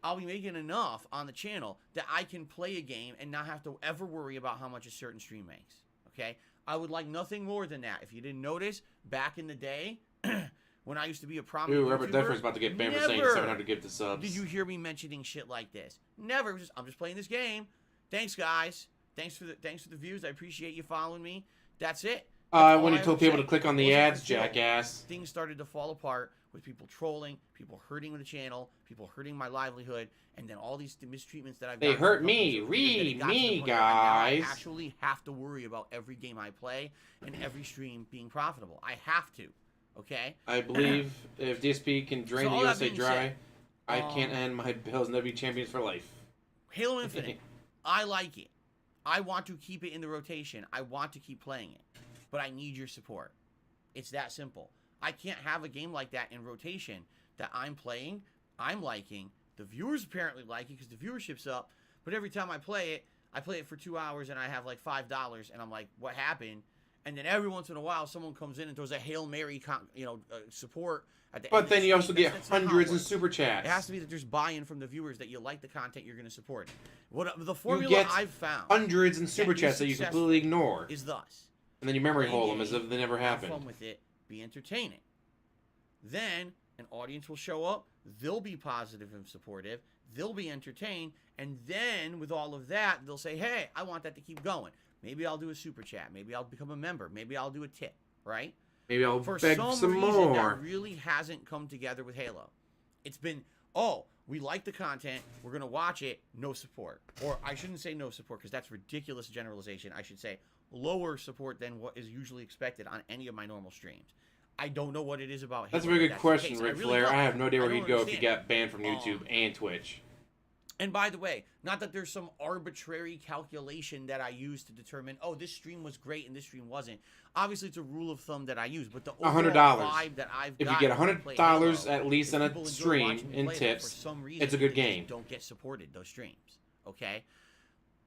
I'll be making enough on the channel that I can play a game and not have to ever worry about how much a certain stream makes. Okay? I would like nothing more than that. If you didn't notice, back in the day, when I used to be a prominent Ooh, Robert YouTuber, Deffer's about to get banned for saying never 700 gifted subs. did you hear me mentioning shit like this? Never. It was just, I'm just playing this game. Thanks, guys. Thanks for the views. I appreciate you following me. That's it. That's all When I you told would people say. to click on It the wasn't ads, until jackass. Things started to fall apart with people trolling, people hurting the channel, people hurting my livelihood, and then all these mistreatments that I've They gotten hurt from me. companies over the years, that Reee, it got to the me, point where now guys. I actually have to worry about every game I play and every stream being profitable. I have to. Okay? I believe if DSP can drain So the all that USA being dry, said, I can't end my bills and they'll be champions for life. Halo Infinite, I like it. I want to keep it in the rotation. I want to keep playing it. But I need your support. It's that simple. I can't have a game like that in rotation that I'm playing, I'm liking, the viewers apparently like it because the viewership's up, but every time I play it for 2 hours and I have like $5 and I'm like, what happened? and then every once in a while someone comes in and throws a Hail Mary, support at the end. But of the then you stream. also get That's not how it hundreds in works. super chats. It has to be that there's buy-in from the viewers that you like the content you're going to support. What the You formula get I've found hundreds in super that is chats that you successful completely ignore. is thus. And then you memory Play hole a them as game, if they never have happened. fun with it, be entertaining. Then an audience will show up, they'll be positive and supportive, they'll be entertained, and then with all of that, they'll say, hey, I want that to keep going. Maybe I'll do a super chat, maybe I'll become a member, maybe I'll do a tip, right? Maybe I'll For beg some some reason, more. that really hasn't come together with Halo. It's been, oh, we like the content, we're going to watch it, no support. Or I shouldn't say no support because that's ridiculous generalization. I should say lower support than what is usually expected on any of my normal streams. I don't know what it is about Halo. That's a very good the question, case. Ric really Flair. don't. I have no idea where don't he'd go if he understand. got banned from YouTube and Twitch. And by the way, not that there's some arbitrary calculation that I use to determine, oh, this stream was great and this stream wasn't. Obviously, it's a rule of thumb that I use, but the overall $100. vibe that I've If you got get when I play Halo $100 at least is on a people enjoy stream watching me in play them. tips, For some reason, it's a good they just game. don't get supported, those streams, okay?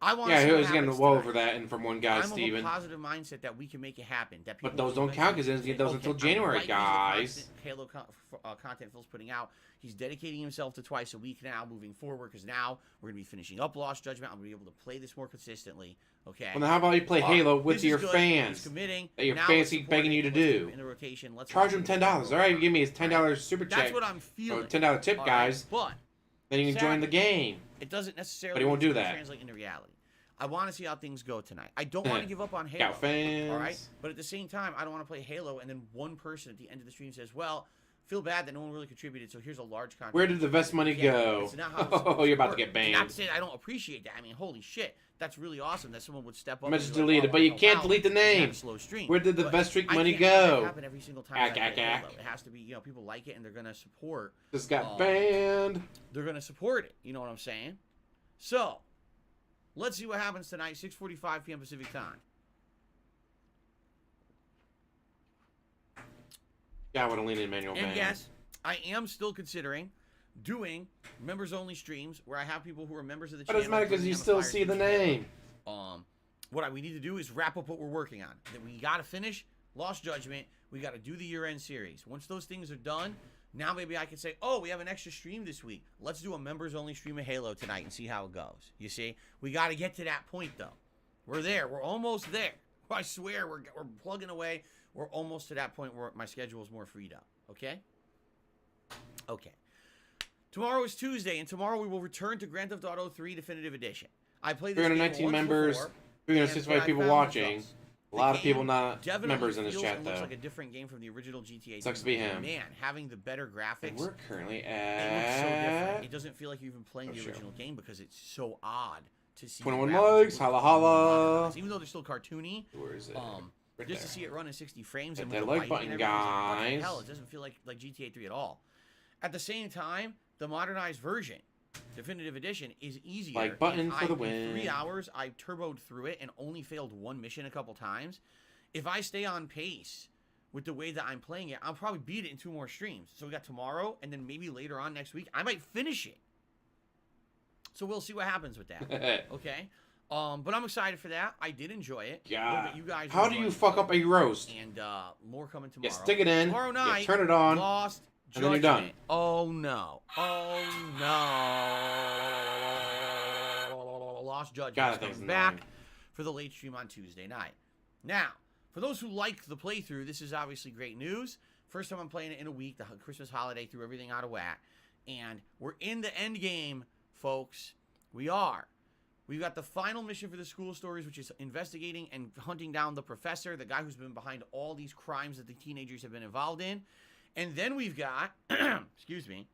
I want Yeah, to he see was what getting happens well tonight. over that, and from one guy, I'm Steven. of a positive mindset that we can make it happen. That But people those will don't count 'cause he eventually doesn't get those say, until okay, January, I'm liking the guys. constant Halo content Phil's putting out. He's dedicating himself to twice a week now, moving forward, because now we're going to be finishing up Lost Judgment. I'm going to be able to play this more consistently, okay? Well, now how about you play Halo with This is your good. fans He's committing. that your Now fans let's keep support begging it. you to Let's keep do? it in the rotation. Let's Charge watch them it. $10. All right, give me his $10 super That's check. what I'm feeling. Or $10 tip, all right? guys. But Then you can join the sadly, game. it doesn't necessarily But he won't do that. translate into reality. I want to see how things go tonight. I don't want to give up on Halo. Scout fans. All right? But at the same time, I don't want to play Halo and then one person at the end of the stream says, well, feel bad that no one really contributed, so here's a large contribution. Where did the vest money go? It's not how it's Oh, supposed you're to about to work. get And banned. not to say that I don't appreciate that. I mean, holy shit. That's really awesome that someone would step up. Message and be like, deleted, oh, but you I can't help delete the out. It's not name. a slow stream. Where did the But best streak I money can't have that go? happen every single time Ack, that I play ack, Halo. ack. It has to be, people like it and they're going to support. Just got banned. They're going to support it. You know what I'm saying? So, let's see what happens tonight, 6:45 p.m. Pacific time. Yeah, I would have leaned in manual And ban. yes, I am still considering doing members-only streams where I have people who are members of the That channel. doesn't matter because putting you on the still Fire see the TV. name. What we need to do is wrap up what we're working on. That we got to finish Lost Judgment. We got to do the year-end series. Once those things are done, now maybe I can say, oh, we have an extra stream this week. Let's do a members-only stream of Halo tonight and see how it goes. You see? We got to get to that point, though. We're there. We're almost there. I swear, we're plugging away. We're almost to that point where my schedule is more freed up. Okay? Okay. Tomorrow is Tuesday, and tomorrow we will return to Grand Theft Auto 3 Definitive Edition. I played this game 319 once members, before, 365 and people I found watching. results. A lot The of people game not definitely members in this feels chat, and looks though. like a different game from the original GTA. Sucks to 3. be him. Man, having the better graphics, And we're currently it looks so different. at It doesn't feel like you're even playing the sure. original game because it's so odd to see. 21 the graphics likes, look holla really holla. modernized. Even though they're still cartoony, Where is it? Right just there. to see it run in 60 frames Hit and that with the like lighting button, and everything, it's like, what the guys. hell, it doesn't feel like GTA 3 at all. At the same time, the modernized version, Definitive Edition, is easier. Like button and for the in win. 3 hours, I turboed through it and only failed one mission a couple times. If I stay on pace with the way that I'm playing it, I'll probably beat it in 2 more streams. So we got tomorrow, and then maybe later on next week, I might finish it. So we'll see what happens with that. Okay? But I'm excited for that. I did enjoy it. Hope God. that you guys How do enjoyed you it. fuck up a roast? And more coming tomorrow. You stick it in, Tomorrow you night, turn it on, Lost and then you're done. Judgment. Oh no. Oh no. Lost Judgment God, is that thing's coming back annoying. for the late stream on Tuesday night. Now, for those who like the playthrough, this is obviously great news. First time I'm playing it in a week. The Christmas holiday threw everything out of whack. And we're in the end game, folks. We are. We've got the final mission for the school stories, which is investigating and hunting down the professor, the guy who's been behind all these crimes that the teenagers have been involved in. And then we've got, excuse me,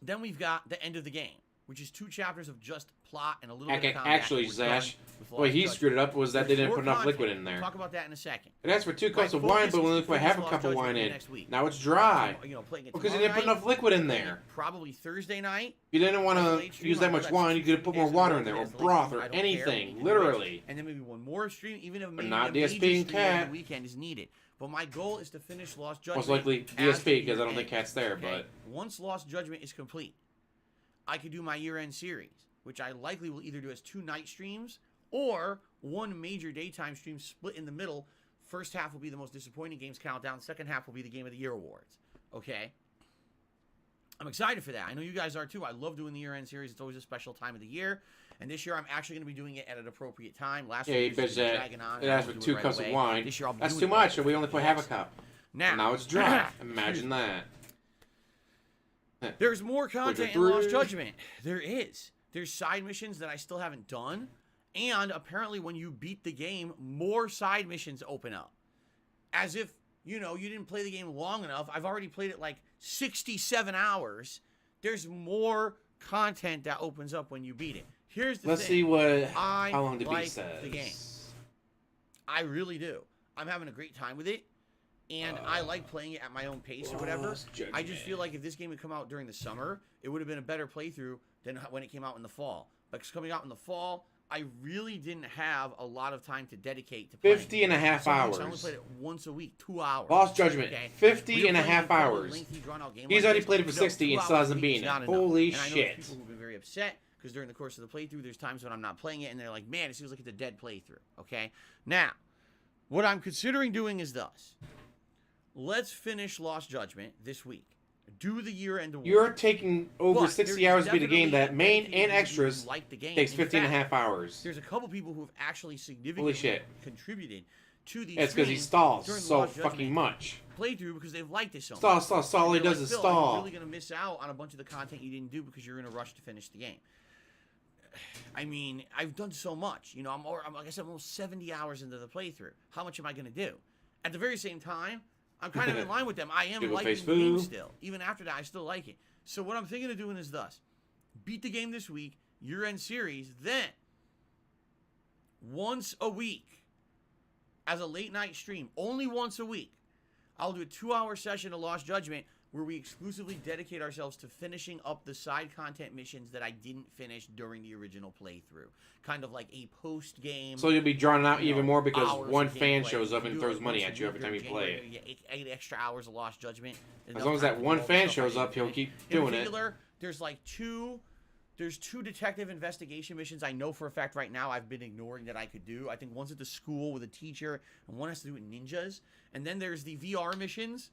then we've got the end of the game, which is 2 chapters of just plot and a little bit of combat. Actually, and we're done Zash, with the way Lost he Judgment. screwed it up was that they There's didn't put more enough liquid content. in there. We'll talk about that in a second. It asked for 2 cups of Focus wine, but we is only put finish half a Lost cup of Judgment wine in. next week. Now it's dry. Playing it Because you tomorrow didn't put night, enough liquid in there. probably Thursday night. If you didn't want the to late stream, use that I'll much put wine, you could have put more water in there, or as the late broth, stream. or I don't care. We anything. can do it. Literally. And then maybe one more stream, even if maybe not a major DSP and stream over Cat. the weekend is needed. But my goal is to finish Lost Judgment. Most likely as DSP, the because I don't year think ends, Cat's there, okay? but Once Lost Judgment is complete, I could do my year-end series, which I likely will either do as 2 night streams or one major daytime stream split in the middle. First half will be the most disappointing games countdown. Second half will be the Game of the Year awards. Okay? I'm excited for that. I know you guys are too. I love doing the year-end series. It's always a special time of the year. And this year, I'm actually going to be doing it at an appropriate time. Last Yeah, year, you bitch that. on. It asked for 2 cups of wine. This year, I'll be That's doing too it much, and we right only put away. half a cup. Now it's dry. Imagine that. There's more content in Lost Judgment. There is. There's side missions that I still haven't done. And apparently when you beat the game, more side missions open up. As if, you know, you didn't play the game long enough. I've already played it like 67 hours. There's more content that opens up when you beat it. Here's the Let's thing. see what I how long the like beat says. the game. I really do. I'm having a great time with it. And I like playing it at my own pace or whatever. I just feel like if this game had come out during the summer, it would have been a better playthrough than when it came out in the fall. But it's coming out in the fall, I really didn't have a lot of time to dedicate to playing. 50 and a half hours. I only played it once a week, 2 hours. Lost Judgment, Okay? 50 and a half hours. He's already played it for 60 and still hasn't beaten it. Holy shit. And I know shit. there's people who've been very upset because during the course of the playthrough, there's times when I'm not playing it and they're like, man, it seems like it's a dead playthrough. Okay? Now, what I'm considering doing is this. Let's finish Lost Judgment this week. Do the year-end award. You're taking over But 60 there's hours to beat a game that definitely main people and who extras like the game. takes In 50 and a fact, half hours. There's a couple people who have actually significantly Holy shit. contributed to these It's because he streams stalls during the so Lost Judgment fucking much. playthrough because they've liked it so much. Stall. All he And they're does is Phil, stall. You're really going to miss out on a bunch of the content you didn't do because you're in a rush to finish the game. I mean, I've done so much. You know, I'm like I said, almost 70 hours into the playthrough. How much am I going to do? At the very same time, I'm kind of in line with them. I am People liking face the game food. still. Even after that, I still like it. So what I'm thinking of doing is thus. Beat the game this week, year-end series, then once a week as a late-night stream, only once a week, I'll do a 2-hour session of Lost Judgment where we exclusively dedicate ourselves to finishing up the side content missions that I didn't finish during the original playthrough. Kind of like a post-game. So you'll be drawn out even more because hours one of fan gameplay. shows up You and do throws it money once a at you every week time you during play January, it. you get 8 extra hours of Lost Judgment. As long as that one fan shows up, he'll keep doing it. There's like there's two detective investigation missions I know for a fact right now I've been ignoring that I could do. I think one's at the school with a teacher, and one has to do with ninjas. And then there's the VR missions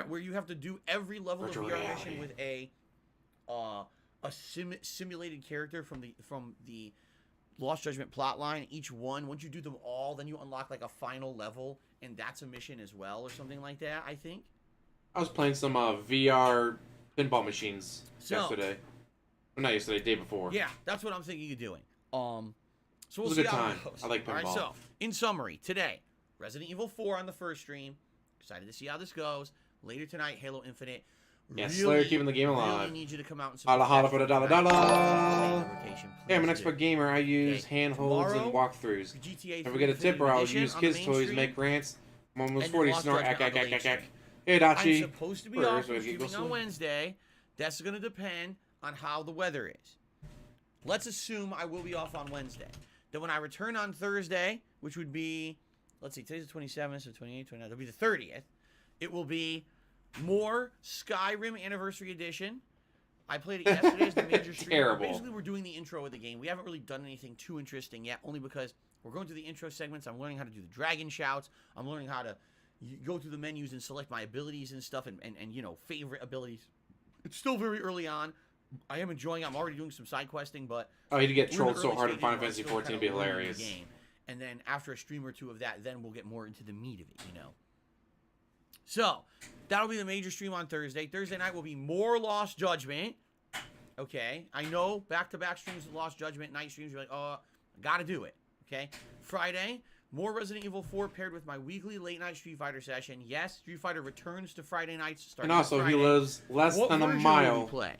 where you have to do every level Virtual of VR reality. mission with a simulated character from the Lost Judgment plotline. Each one, once you do them all, then you unlock like a final level, and that's a mission as well, or something like that, I think. I was playing some VR pinball machines So- yesterday. Well, not yesterday, day before. Yeah, that's what I'm thinking of doing. So we'll It was a see good how time. it goes. I like All right, pinball. so in summary, today, Resident Evil 4 on the first stream. Excited to see how this goes. Later tonight, Halo Infinite. Yeah, Slayer keeping the game alive. Really need you to come out and Holla, holla for the dollar, dollar. rotation. Hey, I'm an please expert do. gamer. I use Okay, handholds and tomorrow, walkthroughs. GTA Never get a 3 tip or I'll Edition use on the kids' main toys, stream, make rants. I'm almost and 40, Lost snort, Judgment ack, on the ack, late ack, ack. stream. Hey, I'm Dachi. supposed to be Where off is it? from Can you go streaming on slow? Wednesday. That's going to depend on how the weather is. Let's assume I will be off on Wednesday. Then when I return on Thursday, which would be, let's see, today's the 27th, so 28th, 29th, it'll be the 30th. It will be more Skyrim Anniversary Edition. I played it yesterday as the major stream. Terrible. Basically, we're doing the intro of the game. We haven't really done anything too interesting yet, only because we're going through the intro segments. I'm learning how to do the dragon shouts. I'm learning how to go through the menus and select my abilities and stuff and you know, favorite abilities. It's still very early on. I am enjoying it. I'm already doing some side questing, but Oh, he'd get we're in trolled the so early hard in stages Final where I'm Fantasy still 14 would kinda be learning the hilarious. game. And then after a stream or two of that, then we'll get more into the meat of it, you know. So, that'll be the major stream on Thursday. Thursday night will be more Lost Judgment. Okay. I know back-to-back streams of Lost Judgment, night streams, you're like, oh, gotta do it. Okay. Friday, more Resident Evil 4 paired with my weekly late-night Street Fighter session. Yes, Street Fighter returns to Friday nights. Starting And also, Friday. he lives less What than a version mile. Will we play?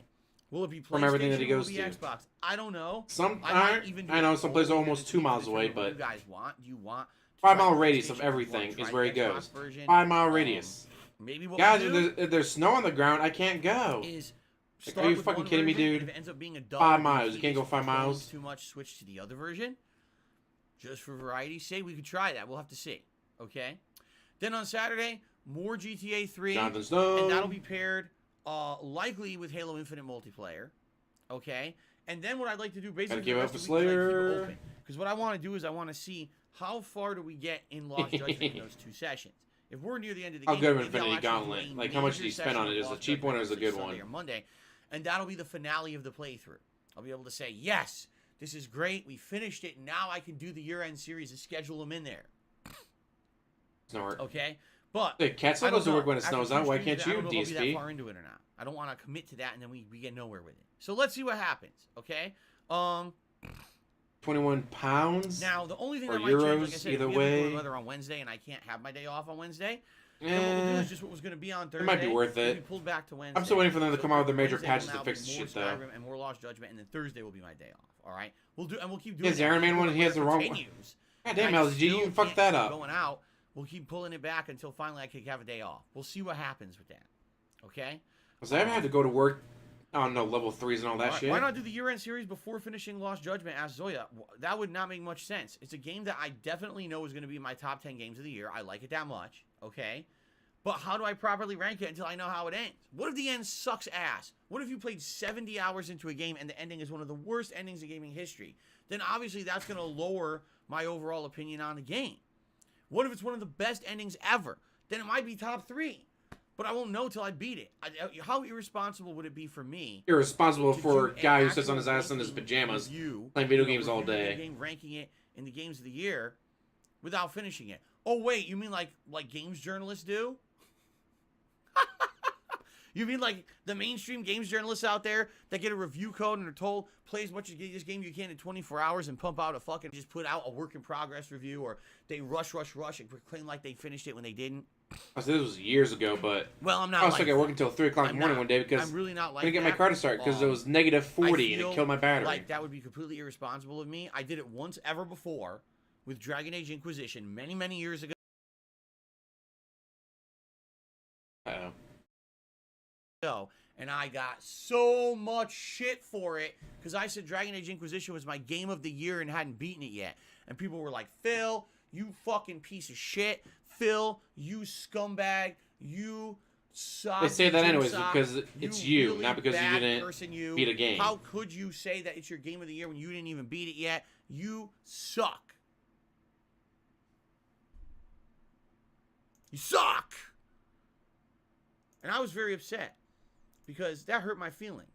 Will it be PlayStation? From everything that he or will goes it be to. Xbox? I don't know. Some I might aren't. even do I know it some places are totally almost to 2 miles determine away, what but you guys want. Do you want to 5 try mile the radius PlayStation? of Do you want everything to try is where he the Xbox goes. version? 5 mile radius. Maybe what Guys, we'll do if there's snow on the ground, I can't go. is Like, start are you with fucking one kidding me, version, dude? and if it ends up being a dud, 5 or miles. the You can't go 5 controls miles. Too much. Switch to the other version. Just for variety's sake, we could try that. We'll have to see. Okay. Then on Saturday, more GTA 3, Jonathan Stone. and that'll be paired likely with Halo Infinite multiplayer. Okay. And then what I'd like to do basically Gotta give the up rest for of the week is, like, keep it Slayer. open. Because what I want to do is I want to see how far do we get in Lost Judgment in those 2 sessions. If we're near the end of the How game, good of maybe I'll Infinity actually Gauntlet? do a Like, how much major did you spend session on it? of Is it a Lost cheap one or is it a Judgment good Sunday one? or Monday, and that'll be the finale of the playthrough. I'll be able to say, yes, this is great. We finished it. Now I can do the year-end series and schedule them in there. It's not work. Okay? But The cat still I don't goes to work know. when it After snows 2 out. Why streams, can't I you, don't know if I'll be that DSP? far into it or not. I don't want to commit to that, and then we get nowhere with it. So let's see what happens. Okay? 21 pounds? Now, the only thing Or that might change, like I euros, said, either we have the way. weather on Wednesday, and I can't have my day off on Wednesday. Then what we'll do Eh, is just what was going to be on Thursday. it might be worth will it. be pulled back to Wednesday. I'm still waiting for them to come out with their major Wednesday patches will to now fix be the more shit, though. Skyrim and more Lost Judgment, and then Thursday will be my day off. All right, we'll keep doing. Yes, the that. Iron Man one, he has the wrong one. Continues. God And damn, I LG, you still fucked can't that keep up. Going out. We'll keep pulling it back until finally I can have a day off. We'll see what happens with that. Okay. Because I haven't had to go to work. Oh no, level 3s and all that shit. Why not do the year-end series before finishing Lost Judgment? Asked Zoya. That would not make much sense. It's a game that I definitely know is going to be my top 10 games of the year. I like it that much. Okay. But how do I properly rank it until I know how it ends? What if the end sucks ass? What if you played 70 hours into a game and the ending is one of the worst endings in gaming history? Then obviously that's going to lower my overall opinion on the game. What if it's one of the best endings ever? Then it might be top 3. But I won't know till I beat it. How irresponsible would it be for me? Irresponsible to for a do guy an who sits on his actual ass in his ranking pajamas review, playing video you know, games all reviewing the day. game, ranking it in the games of the year without finishing it. Oh wait, you mean like games journalists do? You mean like the mainstream games journalists out there that get a review code and are told play as much of this game you can in 24 hours and pump out a fucking just put out a work in progress review, or they rush and proclaim like they finished it when they didn't? I said this was years ago, but Well, I'm not. I was like stuck at work until 3 o'clock in the morning one day because I'm really not I like couldn't get my that. car to start because it was negative 40 and it feel killed my battery. Like that would be completely irresponsible of me. I did it once ever before with Dragon Age Inquisition many years ago. Uh-oh. And I got so much shit for it because I said Dragon Age Inquisition was my game of the year and hadn't beaten it yet. And people were like, Phil, you fucking piece of shit. Phil, you scumbag. You suck. They say that anyways sock. because it's you, really not because you bad didn't person, you. beat a game. How could you say that it's your game of the year when you didn't even beat it yet? You suck. You suck. And I was very upset because that hurt my feelings.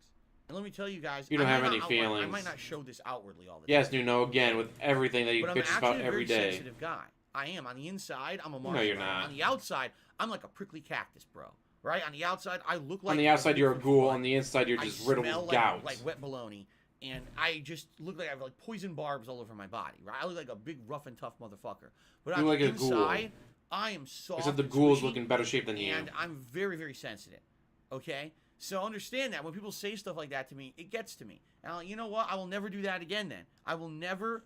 And let me tell you guys, You don't I have might any not feelings. I might not show this outwardly all the time. Yes, Nuno, again, with everything that you But I'm bitches actually about a every very day. sensitive guy. I am. On the inside, I'm a No, marshmallow. you're not. On the outside, I'm like a prickly cactus, bro. Right? On the outside, I look like... On the outside, you're a from ghoul. Flood. On the inside, you're I just riddled smell with gout. like wet bologna. And I just look like I have like poison barbs all over my body. Right? I look like a big, rough and tough motherfucker. But You on look the like a ghoul. inside, I am soft Except the and ghouls squishy, look in better shape than you. and I'm very sensitive. Okay? So understand that when people say stuff like that to me, it gets to me. Now, you know what? I will never do that again then. I will never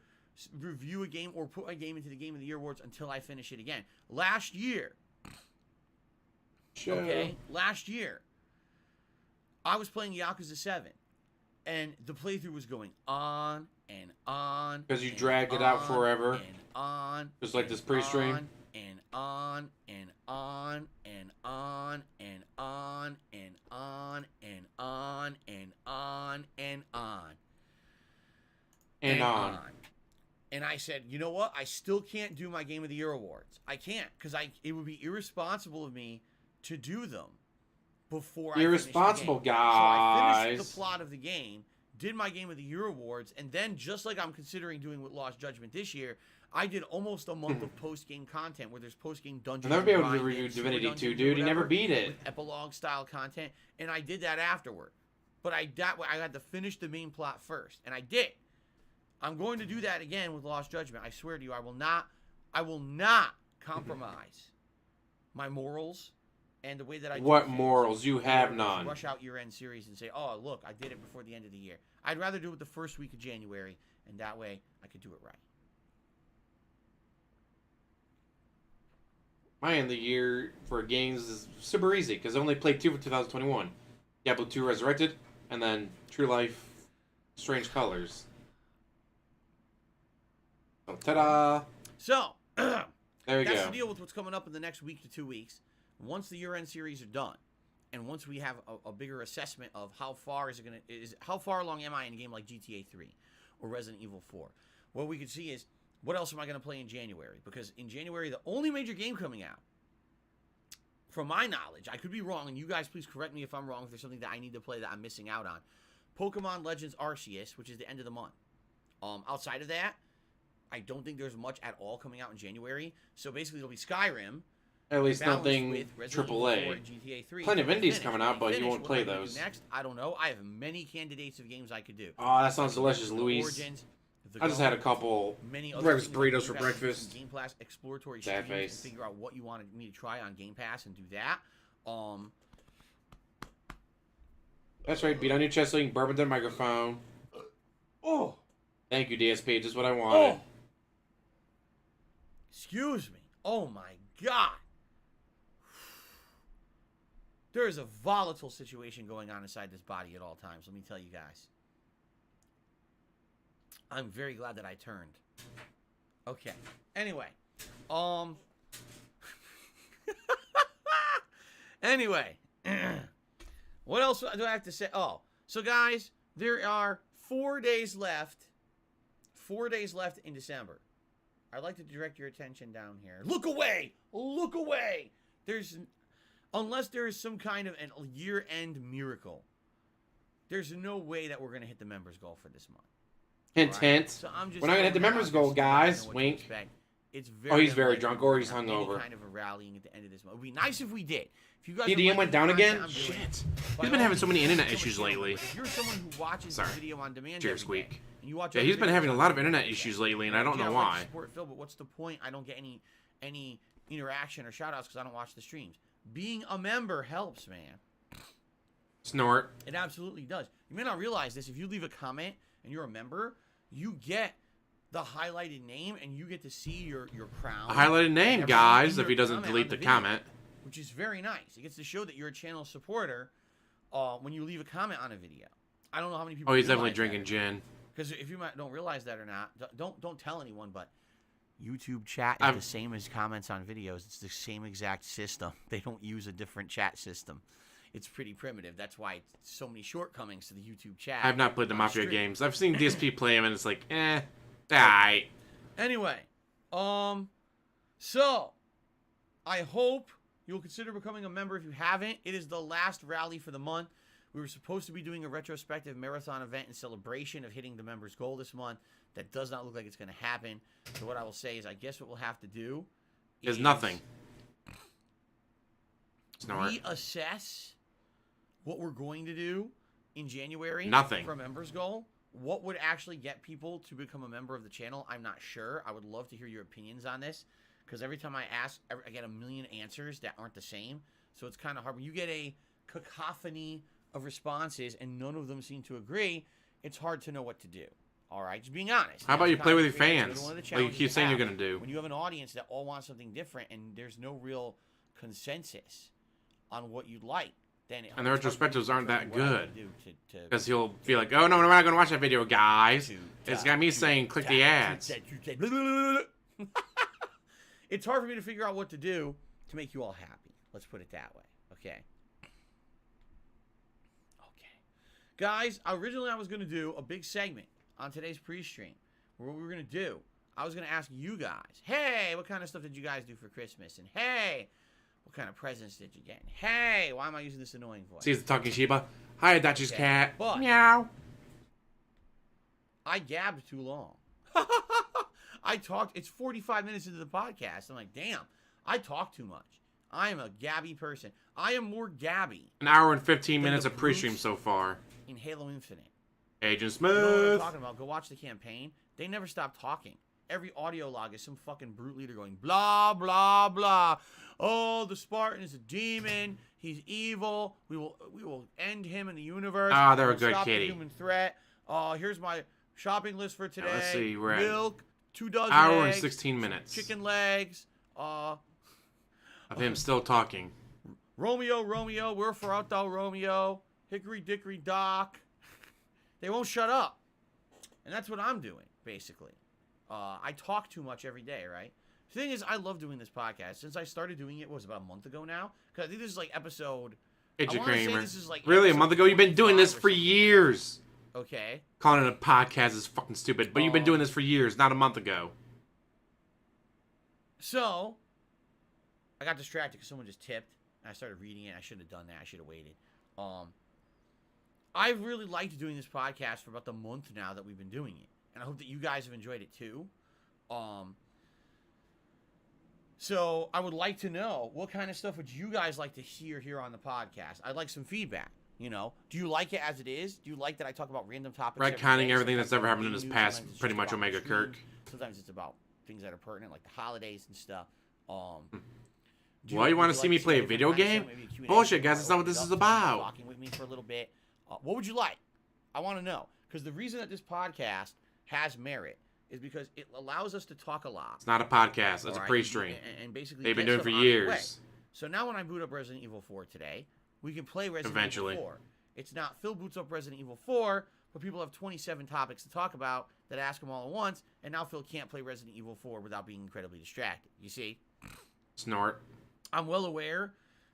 review a game or put a game into the Game of the Year awards until I finish it again. Last year, okay, I was playing Yakuza 7, and the playthrough was going on and on. Because you and dragged it out on forever. And on. Just like and this pre-stream. And on and on and on and on and on and on and on and on. And on. And I said, you know what? I still can't do my Game of the Year awards. I can't, because it would be irresponsible of me to do them before Irresponsible, I finish the game. So I finished guys. the plot of the game, did my Game of the Year awards, and then just like I'm considering doing with Lost Judgment this year, I did almost a month of post-game content where there's post-game dungeons. I'll never be able to grinding, review story Divinity 2, dungeons, dude. You never whatever, beat it. with epilogue-style content, and I did that afterward. But I had to finish the main plot first, and I did. I'm going to do that again with Lost Judgment. I swear to you, I will not compromise my morals and the way that I do What things morals? You in have order to none. Rush out year-end series and say, oh, look, I did it before the end of the year. I'd rather do it the first week of January, and that way I could do it right. My end of the year for games is super easy because I only played 2 for 2021. Diablo 2 Resurrected, and then True Life Strange Colors. So, ta-da! So, There we that's go. the deal with what's coming up in the next week to 2 weeks. Once the year-end series are done, and once we have a bigger assessment of how far along am I in a game like GTA 3 or Resident Evil 4, what we could see is, what else am I going to play in January? Because in January, the only major game coming out, from my knowledge, I could be wrong, and you guys please correct me if I'm wrong, if there's something that I need to play that I'm missing out on. Pokemon Legends Arceus, which is the end of the month. Outside of that, I don't think there's much at all coming out in January. So basically, it'll be Skyrim. At least balanced nothing with Resident Evil 4 AAA. and GTA 3. Plenty of indies Finish. coming out, but you Finish. won't What play am I gonna do those. next? I don't know. I have many candidates of games I could do. Oh, that sounds delicious, The Luis. Origins, the I just had a Goals, couple many other breakfast things. burritos Game for Pass, breakfast. some Game Pass exploratory That streams face. and figure out what you wanted me to try on Game Pass and do that. That's right, beat on your chest so you can burp into the microphone. Oh, Thank you, DSP, just what I wanted. oh, excuse me. Oh my God. There is a volatile situation going on inside this body at all times. Let me tell you guys. I'm very glad that I turned. Okay. Anyway. Anyway. What else do I have to say? Oh, so guys, there are 4 days left. 4 days left in December. I'd like to direct your attention down here. Look away! Look away! Unless there is some kind of a year-end miracle, there's no way that we're going to hit the members goal for this month. Hint, All right? hint. So I'm just We're not gonna hit the throwing members it out there goal, so you guys guys. know what to Wink. expect. It's Oh, he's very unlikely drunk or he's we're gonna have hungover. Any kind of a rallying at the end of this month. It would be nice if we did. If you guys DDM are went liking down the again? content I'm doing, Shit. by He's been all having so many means, internet so much issues fun. lately. If you're someone who watches Sorry. the video on demand Cheers, every day, squeak. and you watch Yeah, other he's been videos having a on lot of demand internet every day, issues lately, and I don't yeah, know I'd like why. to support Phil, but what's the point? I don't get any interaction or shout-outs because I don't watch the streams. Being a member helps, man. Snort. It absolutely does. You may not realize this. If you leave a comment and you're a member, you get the highlighted name and you get to see your crown. A highlighted name, Everything guys, in if your he doesn't comment delete on the video, comment. which is very nice. It gets to show that you're a channel supporter when you leave a comment on a video. I don't know how many people. Oh, he's definitely drinking gin. gin. Because if you don't realize that or not, don't tell anyone. But YouTube chat is the same as comments on videos. It's the same exact system. They don't use a different chat system. It's pretty primitive. That's why it's so many shortcomings to the YouTube chat. I have not played the on Mafia stream. games. I've seen DSP play them, and it's like, alright. Anyway, so I hope you'll consider becoming a member if you haven't. It is the last rally for the month. We were supposed to be doing a retrospective marathon event in celebration of hitting the members' goal this month. That does not look like it's going to happen. So what I will say is, I guess what we'll have to do Is nothing. Snort. reassess what we're going to do in January. Nothing. For members' goal. What would actually get people to become a member of the channel? I'm not sure. I would love to hear your opinions on this. Because every time I ask, I get a million answers that aren't the same. So it's kind of hard. When you get a cacophony of responses and none of them seem to agree, it's hard to know what to do. All right? Just being honest. How about That's you play with your kind of fans? one of the Like you challenges keep saying you're have. going to do. When you have an audience that all wants something different and there's no real consensus on what you'd like, then And the retrospectives aren't that good. Because Because he'll be like, oh, no, we're not going to watch that video, guys. It's got me saying, click the ads. It's hard for me to figure out what to do to make you all happy. Let's put it that way. Okay. Guys, originally I was going to do a big segment on today's pre-stream. What we were going to do, I was going to ask you guys, hey, what kind of stuff did you guys do for Christmas? And hey, what kind of presents did you get? And hey, why am I using this annoying voice? See the talking Shiba. Hi, Adachi's Okay, cat. but- Meow. I gabbed too long. I talked. It's 45 minutes into the podcast. I'm like, damn, I talk too much. I am a gabby person. I am more gabby An hour and 15 Then minutes the of pre-stream brutes- so far. in Halo Infinite. Agent You know what I'm Smooth. talking about? Go watch the campaign. They never stop talking. Every audio log is some fucking brute leader going blah blah blah. Oh, the Spartan is a demon. He's evil. We will end him in the universe. Ah, they're a We'll good stop the kitty. human threat. Here's my shopping list for today. let's see, we're at milk, 2 dozen Hour and eggs, 16 minutes chicken legs. of him still talking. Romeo, we're for out thou Romeo. Hickory dickory dock. They won't shut up. And that's what I'm doing, basically. I talk too much every day, right? The thing is, I love doing this podcast. Since I started doing it, about a month ago now? Because I think this is like episode... Agent I wanna say Kramer. this is like Really, a episode month ago? You've been doing 45 this or for something. years. Okay. Calling it a podcast is fucking stupid. But you've been doing this for years, not a month ago. So, I got distracted because someone just tipped. And I started reading it. I shouldn't have done that. I should have waited. I've really liked doing this podcast for about the month now that we've been doing it. And I hope that you guys have enjoyed it too. So I would like to know, what kind of stuff would you guys like to hear here on the podcast? I'd like some feedback. You know, do you like it as it is? Do you like that I talk about random topics? Right, counting everything Sometimes that's ever it's happened in this news, past, sometimes it's pretty just much about Omega stream. Kirk. Sometimes it's about things that are pertinent, like the holidays and stuff. Well, you want to see me play a video game? Bullshit, guys. That's not what this is about. Talking with me for a little bit. What would you like? I want to know. Because the reason that this podcast has merit is because it allows us to talk a lot. It's not a podcast. It's a Alright? pre-stream. And basically, They've been get doing it for stuff out of the way. years. So now when I boot up Resident Evil 4 today, we can play Resident Eventually. Evil 4. It's not Phil boots up Resident Evil 4, but people have 27 topics to talk about that ask them all at once, and now Phil can't play Resident Evil 4 without being incredibly distracted. You see? Snort. I'm well aware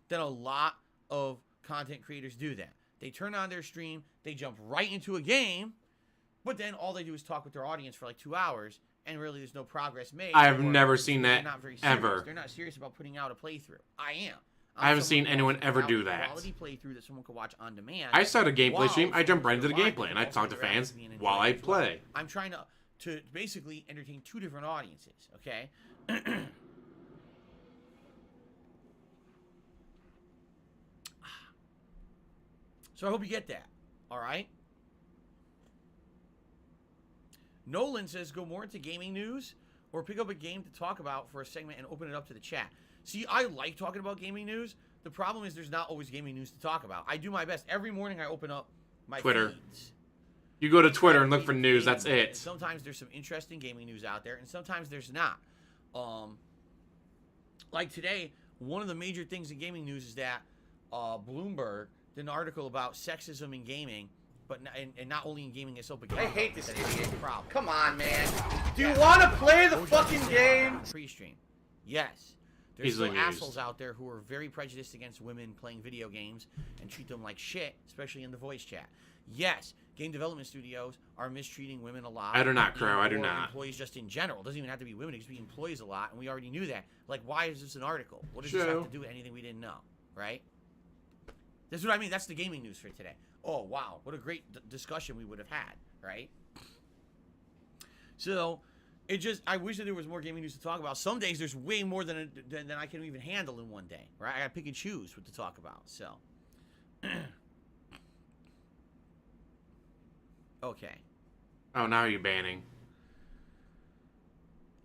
that a lot of content creators do that. They turn on their stream, they jump right into a game, but then all they do is talk with their audience for like 2 hours, and really there's no progress made. I have or never seen they're that, not very serious. ever. They're not serious about putting out a playthrough. I am. I haven't someone seen who anyone wants to ever put do out a that. quality playthrough that someone could watch on demand. I start a gameplay while stream, I jump right into the someone gameplay, and I can talk to interact fans with me and enjoy while I it as well. play. I'm trying to basically entertain two different audiences, okay? So I hope you get that, all right? Nolan says go more into gaming news or pick up a game to talk about for a segment and open it up to the chat. See, I like talking about gaming news. The problem is there's not always gaming news to talk about. I do my best. Every morning I open up my Twitter. feeds. You go to Twitter and look Feed for of news, gaming that's news. And it. sometimes there's some interesting gaming news out there, and sometimes there's not. Like today, one of the major things in gaming news is that Bloomberg did an article about sexism in gaming, but and not only in gaming itself, but I hate this idiot. problem. Come on, man. Do you want to play the fucking game? Pre-stream. Yes. There's Easily still used. assholes out there who are very prejudiced against women playing video games and treat them like shit, especially in the voice chat. Yes, game development studios are mistreating women a lot. I do not, Crow. I do or not. Employees just in general. It doesn't even have to be women. It can be employees a lot, and we already knew that. Like, why is this an article? What does this True. have to do with anything we didn't know, right? That's what I mean. That's the gaming news for today. Oh, wow. What a great discussion we would have had, right? So, I wish that there was more gaming news to talk about. Some days there's way more than I can even handle in one day, right? I gotta pick and choose what to talk about, so. Okay. Oh, now you're banning.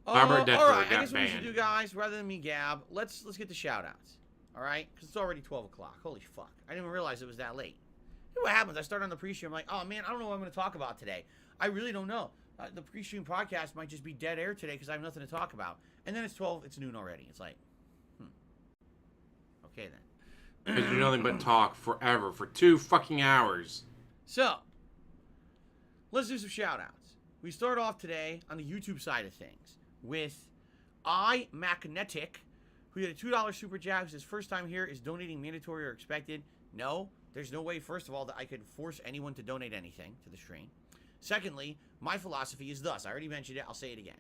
Barbara all Deathbird right, I got guess what we should banned. do, guys, rather than me gab, let's get the shout-outs, all right? Because it's already 12 o'clock. Holy fuck. I didn't even realize it was that late. You know what happens? I start on the pre-stream, I'm like, oh, man, I don't know what I'm going to talk about today. I really don't know. The pre-stream podcast might just be dead air today because I have nothing to talk about. And then it's noon already. It's like, okay, then. Because you do nothing but talk forever for 2 fucking hours. So, let's do some shout-outs. We start off today on the YouTube side of things with iMagnetic, who did a $2 super chat. His first time here. Is donating mandatory or expected? No. There's no way, first of all, that I could force anyone to donate anything to the stream. Secondly, my philosophy is thus. I already mentioned it. I'll say it again.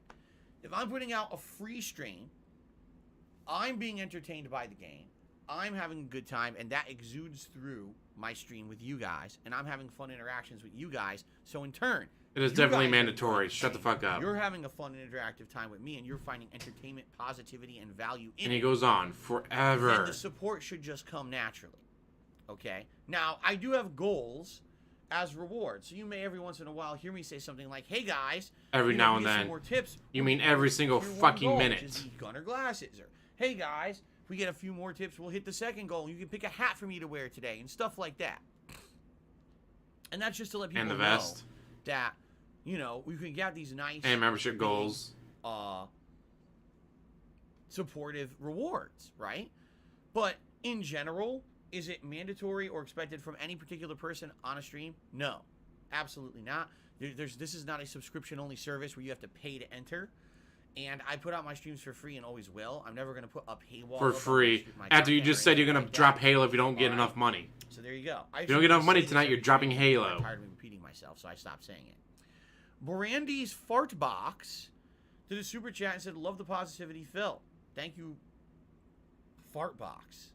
If I'm putting out a free stream, I'm being entertained by the game. I'm having a good time, and that exudes through my stream with you guys, and I'm having fun interactions with you guys. So in turn, It is you definitely guys are mandatory. enjoying Shut the stream. fuck up. You're having a fun and interactive time with me, and you're finding entertainment, positivity, and value in And it. he goes on And forever. the support should just come naturally. Okay? Now, I do have goals as rewards. So you may every once in a while hear me say something like, hey guys, Every you know, now we and get some then. more tips. You mean every single Tier 1 fucking goal, minute. which is the Gunner glasses. Or, hey guys, if we get a few more tips, we'll hit the second goal. You can pick a hat for me to wear today and stuff like that. And that's just to let people And the know vest. that, you know, we can get these nice And membership goals. supportive rewards, right? But in general, is it mandatory or expected from any particular person on a stream? No, absolutely not. This is not a subscription-only service where you have to pay to enter. And I put out my streams for free and always will. I'm never going to put up paywall For up on free. my After you content just or said you're anything gonna like drop that. Halo if you don't get Alright. enough money. So there you go. If you don't get enough money tonight, you're dropping Halo. I'm tired of me repeating myself, so I stopped saying it. Brandy's Fart Box did a super chat and said, "Love the positivity, Phil." Thank you, Fart Box.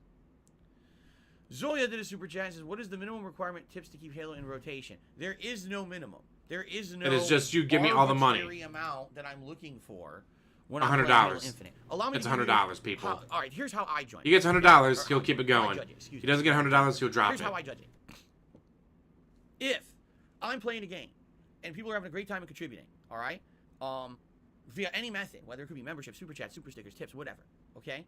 Zoya did a super chat and says, "What is the minimum requirement tips to keep Halo in rotation?" There is no minimum. There is no. It is just you give me all the money. arbitrary amount that I'm looking for when I'm playing $100. Halo Infinite. Allow me It's to give you $100, people. all right, here's how I join. He gets $100, Or he'll how- keep it how I going. judge it, excuse He me. doesn't get $100, he'll drop Here's it. how I judge it. If I'm playing a game and people are having a great time and contributing, all right, via any method, whether it could be membership, super chat, super stickers, tips, whatever, okay?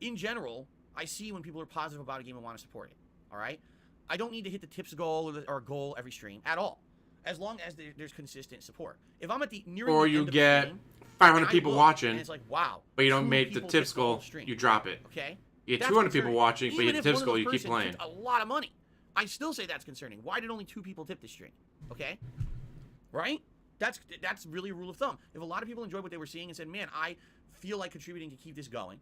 In general, I see when people are positive about a game and want to support it, all right? I don't need to hit the tips goal or goal every stream at all, as long as there's consistent support. If I'm at the nearing Or the you end of get the stream, 500 and I people look, watching, and it's like, wow, but you don't 2 make the people tips tipped the whole goal, stream, you drop it. okay? You get That's 200 people concerning. watching, but you Even get if the tips one of goal, those you keep persons playing. tipped a lot of money, I still say that's concerning. Why did only 2 people tip the stream? Okay, right? That's really a rule of thumb. If a lot of people enjoyed what they were seeing and said, "Man, I feel like contributing to keep this going,"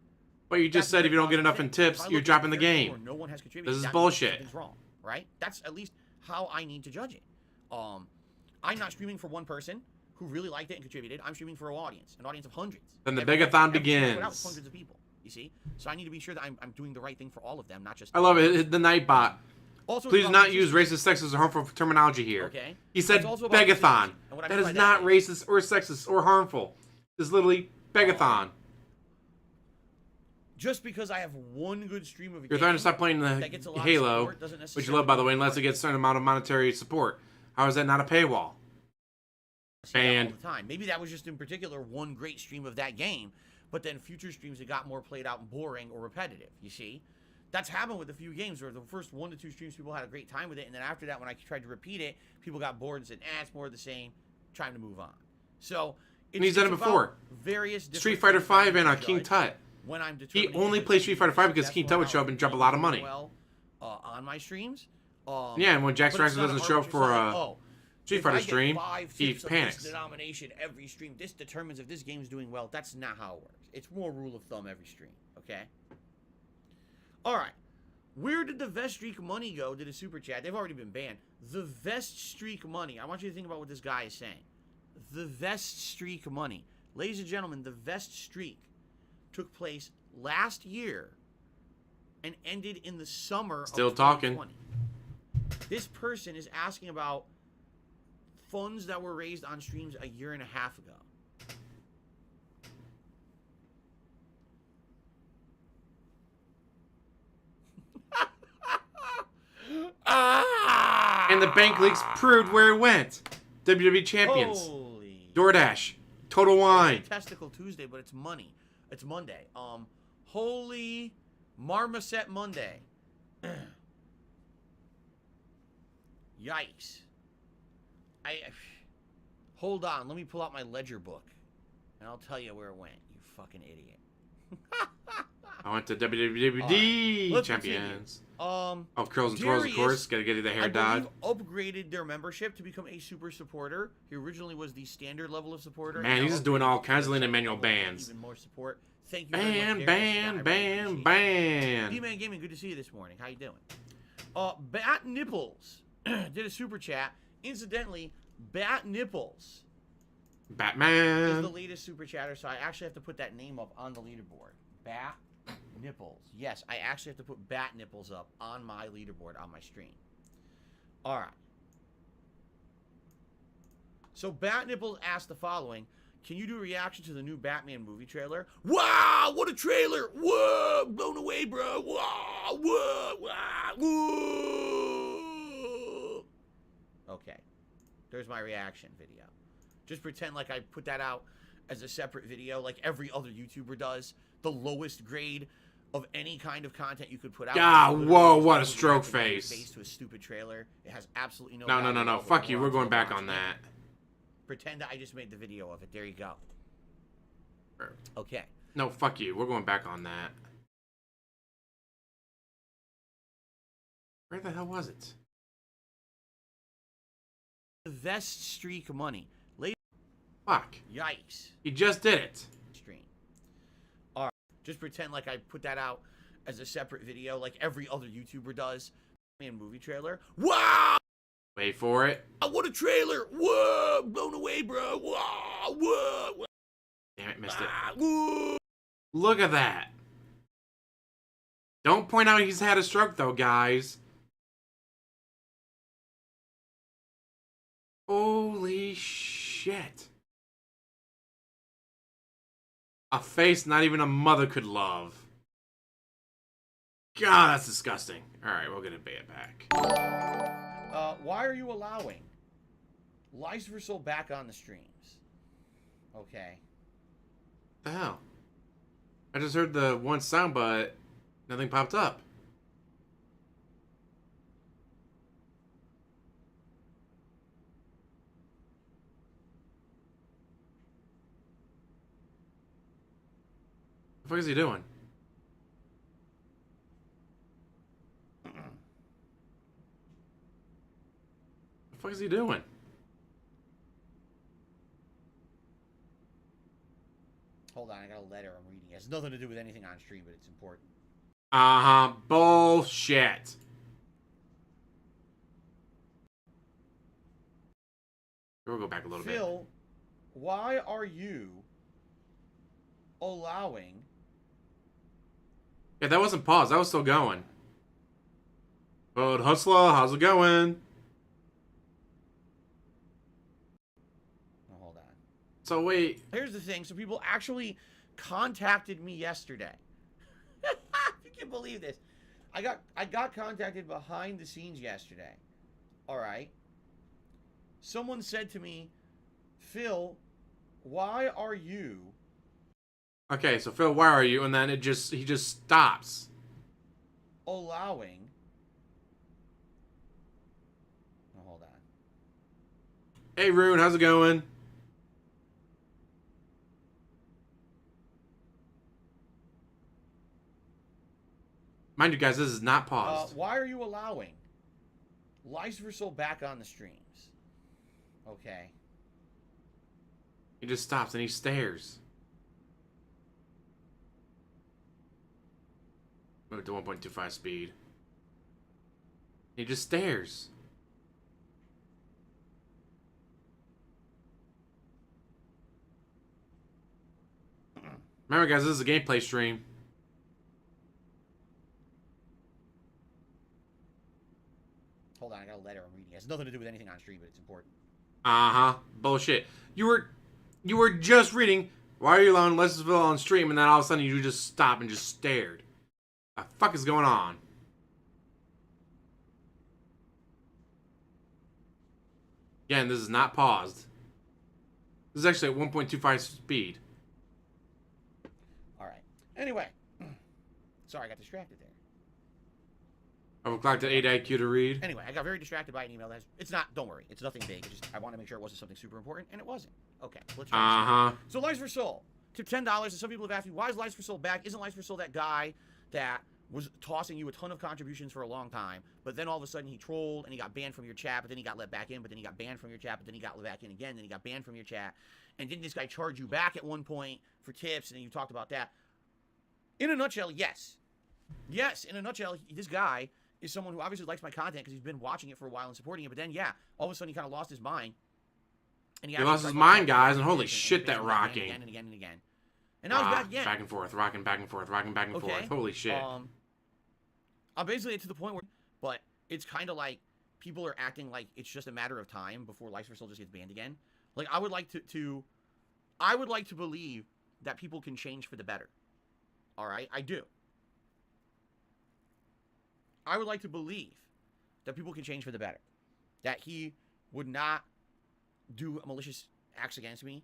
But you just that's said a if you don't get positive enough thing. in If tips, I you're look dropping the at a game game. where no one has contributed, This is that means bullshit. Something's wrong, right? That's at least how I need to judge it. I'm not streaming for one person who really liked it and contributed. I'm streaming for an audience of hundreds. Then the Every begathon stream I put out begins. is hundreds of people. You see, so I need to be sure that I'm doing the right thing for all of them, not just. I love it. The Nightbot. Also, Please it's do about not use consistency. racist, sexist, or harmful terminology here. Okay. He said It's also about begathon. consistency. And what I That mean by is not that racist or sexist or harmful. It's literally begathon. Just because I have one good stream of a You're game trying to stop playing that gets a the lot of Halo, support doesn't which you necessarily love, by the way, mean unless it gets a certain amount of monetary support. How is that not a paywall? see that all banned. the time. Maybe that was just in particular one great stream of that game, but then future streams it got more played out and boring or repetitive. You see, that's happened with a few games where the first 1 to 2 streams people had a great time with it, and then after that, when I tried to repeat it, people got bored and said, it's more of the same. Time to move on. So And he's done it about before. Various different Street Fighter things that I 5 need and to King judge Tut. when I'm He determining only if plays it's Street Fighter 5 because King successful Tut would show up and drop a lot of money. well, on my streams. Yeah, and when Jack but it's Straxer not doesn't an show up for arbitrary Street if Fighter I get stream, 5 he tips of panics. This denomination every stream. This determines if this game's doing well. That's not how it works. It's more rule of thumb every stream. Okay. All right. Where did the Vest Streak money go? Did a super chat? They've already been banned. The Vest Streak money. I want you to think about what this guy is saying. The Vest Streak money, ladies and gentlemen. The Vest Streak took place last year and ended in the summer. Still of talking. 2020. This person is asking about funds that were raised on streams a year and a half ago. And the bank leaks proved where it went. WWE champions. Holy. DoorDash. Total Wine. Testicle Tuesday, but it's money. It's Monday. Holy Marmoset Monday. Yikes. Hold on. Let me pull out my ledger book, and I'll tell you where it went. You fucking idiot. I went to All WWE right, let's champions. continue. Oh, curls and twirls, of course. Gotta get the hair I dyed. believe upgraded their membership to become a super supporter. He originally was the standard level of supporter. Man, he's just doing all kinds of Lena Manuel bans. Even more support. Thank you very much, Ban, Darius, for that. I really ban, appreciate it. ban. D-Man Gaming, good to see you this morning. How you doing? Bat Nipples did a super chat. Incidentally, Bat Nipples is the Batman. latest super chatter, so I actually have to put that name up on the leaderboard. Bat Nipples. Yes, I actually have to put Bat Nipples up on my leaderboard on my stream. All right. So Bat Nipples asked the following: can you do a reaction to the new Batman movie trailer? Wow, what a trailer! Whoa, blown away, bro! Wow, whoa, wow, whoa. Okay, there's my reaction video. Just pretend like I put that out as a separate video, like every other YouTuber does. The lowest grade of any kind of content you could put out. Ah, Literally whoa, just what a put stroke reaction to your face. To a stupid trailer. It has absolutely no. No, value no. at all. Fuck you. We're going back watching on it. that. Pretend that I just made the video of it. There you go. Okay. No, fuck you. We're going back on that. Where the hell was it? The Vest Streak money. Fuck. Yikes. He just did it. Stream. Alright. Just pretend like I put that out as a separate video like every other YouTuber does. In movie trailer. Wow! Wait for it. What a trailer! Whoa! Blown away, bro! Whoa! Whoa! Damn it, missed it. Whoa! Look at that. Don't point out he's had a stroke, though, guys. Holy shit. A face not even a mother could love. God, that's disgusting. Alright, we'll get it back. Why are you allowing Lies for Soul back on the streams? Okay. What the hell? I just heard the one sound, but nothing popped up. What the fuck is he doing? What the fuck is he doing? Hold on, I got a letter I'm reading. It has nothing to do with anything on stream, but it's important. Uh-huh. Bullshit. We'll go back a little bit. Phil, why are you allowing... Yeah, that wasn't paused. That was still going. But Hustler, how's it going? Oh, hold on. So wait. Here's the thing. So people actually contacted me yesterday. You can believe this. I got contacted behind the scenes yesterday. All right. Someone said to me, Phil, why are you... Okay, so Phil, where are you? And then he just stops. allowing... Oh, hold on. Hey, Rune, how's it going? Mind you guys, this is not paused. Why are you allowing Lies for Soul back on the streams? Okay. He just stops and he stares. Move to 1.25 speed. He just stares. Remember, guys, this is a gameplay stream. Hold on, I got a letter I'm reading. It has nothing to do with anything on stream, but it's important. Uh-huh. Bullshit. You were just reading, why are you allowing Leicestersville on stream, and then all of a sudden you just stopped and just stared. What the fuck is going on? Again, this is not paused. This is actually at 1.25 speed. Alright. Anyway. Sorry, I got distracted there. Overclocked at 8 IQ to read. Anyway, I got very distracted by an email. It's not, don't worry. It's nothing big. It's just, I want to make sure it wasn't something super important, and it wasn't. Okay, let's try this again. So, Lies for Soul. Tip $10, and some people have asked me, why is Lies for Soul back? Isn't Lies for Soul that guy that was tossing you a ton of contributions for a long time, but then all of a sudden he trolled, and he got banned from your chat, but then he got let back in, but then he got banned from your chat, but then he got let back in again, then he got banned from your chat, and didn't this guy charge you back at one point for tips, and then you talked about that? In a nutshell, yes. Yes, in a nutshell, this guy is someone who obviously likes my content because he's been watching it for a while and supporting it. But then, yeah, all of a sudden he kind of lost his mind. And he lost his mind, guys, and holy shit, that rocking. Again and again and again. And now he's back again. Back and forth, rocking back and forth, rocking back and forth. Holy shit. I'm basically to the point where, but it's kind of like people are acting like it's just a matter of time before Lies for Soul just gets banned again. Like I would like to believe that people can change for the better. All right, I do. I would like to believe that people can change for the better. That he would not do malicious acts against me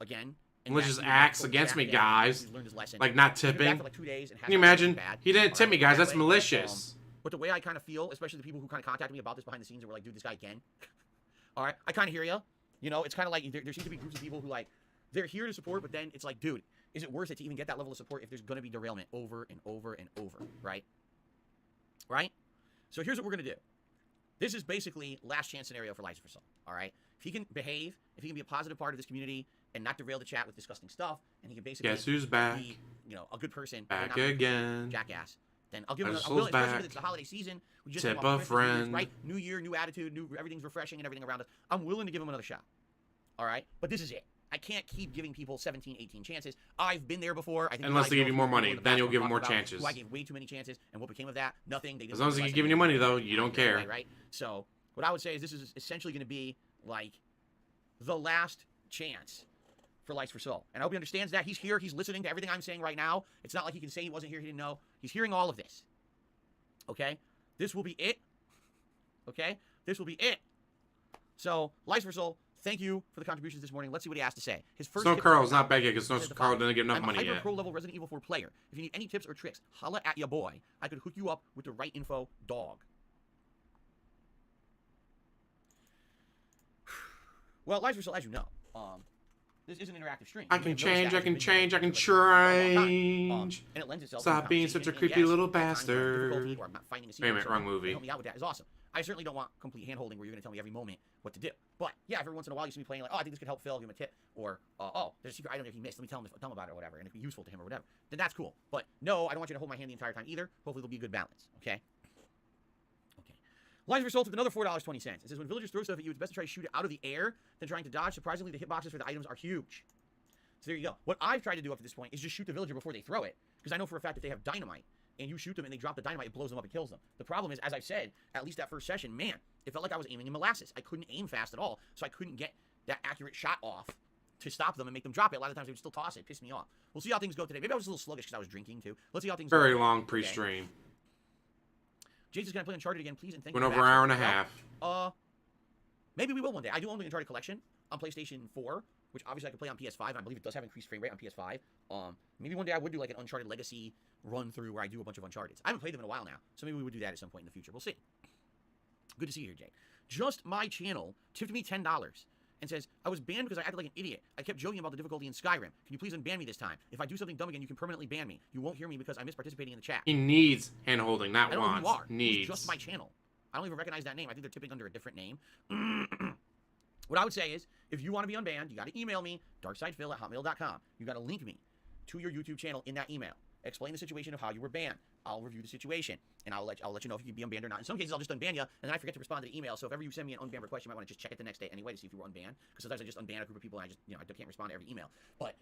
again. Malicious acts against me, guys. Learned his lesson. Like not tipping. For like 2 days and can you imagine? He didn't tip me, guys. That's malicious. But the way I kind of feel, especially the people who kind of contacted me about this behind the scenes and were like, dude, this guy again. All right, I kind of hear you. You know, it's kind of like there seems to be groups of people who like, they're here to support, but then it's like, dude, is it worth it to even get that level of support if there's going to be derailment over and over and over, right? Right? So here's what we're going to do. This is basically last chance scenario for Lights for Soul. All right. If he can behave, if he can be a positive part of this community and not derail the chat with disgusting stuff, and he can basically Guess who's back? be, a good person, Back not be a again. jackass. Then I'll give him. Lights for I will, Soul's especially back. because it's the holiday season. We just Tip came off a Christmas, New Year's, friend. right? New year, new attitude, everything's refreshing and everything around us. I'm willing to give him another shot. All right, but this is it. I can't keep giving people 17, 18 chances. I've been there before. I think Unless they give you more money, in the then past you'll we're give them talking more about chances. who I gave way too many chances, and what became of that? Nothing. They didn't As long as realize he's I giving didn't you money, do though, it. you don't Anyway, care. right? So what I would say is this is essentially going to be like the last chance for Lights for Soul. And I hope he understands that. He's here. He's listening to everything I'm saying right now. It's not like he can say he wasn't here, he didn't know. He's hearing all of this. Okay? This will be it. Okay? This will be it. So, Lights for Soul, thank you for the contributions this morning. Let's see what he has to say. His first Snow tip Carl's is- not back yet because Snow says the Carl following. didn't get enough I'm money a hyper yet. pro level Resident Evil 4 player. If you need any tips or tricks, holla at ya boy. I could hook you up with the right info, dog. Well, Lights for Soul, as you know, this is an interactive stream. I You can may have noticed change, that I can it's been change, I can for a long time. change. And it lends itself Stop to being such a conversation, creepy and little at times when I'm in difficulty bastard. or I'm not finding a Wait a minute, secret, wrong someone movie. Help me out with that is awesome. I certainly don't want complete hand-holding where you're going to tell me every moment what to do. But yeah, every once in a while you see me playing like, oh, I think this could help Phil, give him a tip, or oh, there's a secret item that he missed. Let me tell him about it or whatever, and it could be useful to him or whatever. Then that's cool. But no, I don't want you to hold my hand the entire time either. Hopefully there'll be a good balance. Okay. Okay. Lives Result with another $4.20. It says when villagers throw stuff at you, it's best to try to shoot it out of the air than trying to dodge. Surprisingly, the hitboxes for the items are huge. So there you go. What I've tried to do up to this point is just shoot the villager before they throw it, because I know for a fact if they have dynamite and you shoot them and they drop the dynamite, it blows them up and kills them. The problem is, as I've said, at least that first session, man, it felt like I was aiming in molasses. I couldn't aim fast at all, so I couldn't get that accurate shot off to stop them and make them drop it. A lot of times they would still toss it. It pissed me off. We'll see how things go today. Maybe I was a little sluggish because I was drinking too. Let's see how things go. Very today. long Okay. pre-stream. Jason's gonna play Uncharted again, please, and thank Went you. over for an that. hour and a half. Maybe we will one day. I do own the Uncharted collection on PlayStation 4, which obviously I can play on PS5. And I believe it does have increased frame rate on PS5. Maybe one day I would do like an Uncharted Legacy run through where I do a bunch of Uncharted. I haven't played them in a while now, so maybe we would do that at some point in the future. We'll see. Good to see you here, Jay. Just My Channel tipped me $10 and says, I was banned because I acted like an idiot. I kept joking about the difficulty in Skyrim. Can you please unban me this time? If I do something dumb again, you can permanently ban me. You won't hear me because I miss participating in the chat. He needs hand-holding, I not don't know who wants. you are. Needs. Who's Just My Channel. I don't even recognize that name. I think they're tipping under a different name. What I would say is, if you want to be unbanned, you got to email me, darksidefil@hotmail.com. You got to link me to your YouTube channel in that email. Explain the situation of how you were banned. I'll review the situation, and I'll let you know if you can be unbanned or not. In some cases, I'll just unban you, and then I forget to respond to the email. So if ever you send me an unban request, you might want to just check it the next day anyway to see if you were unbanned. Because sometimes I just unban a group of people, and I can't respond to every email. But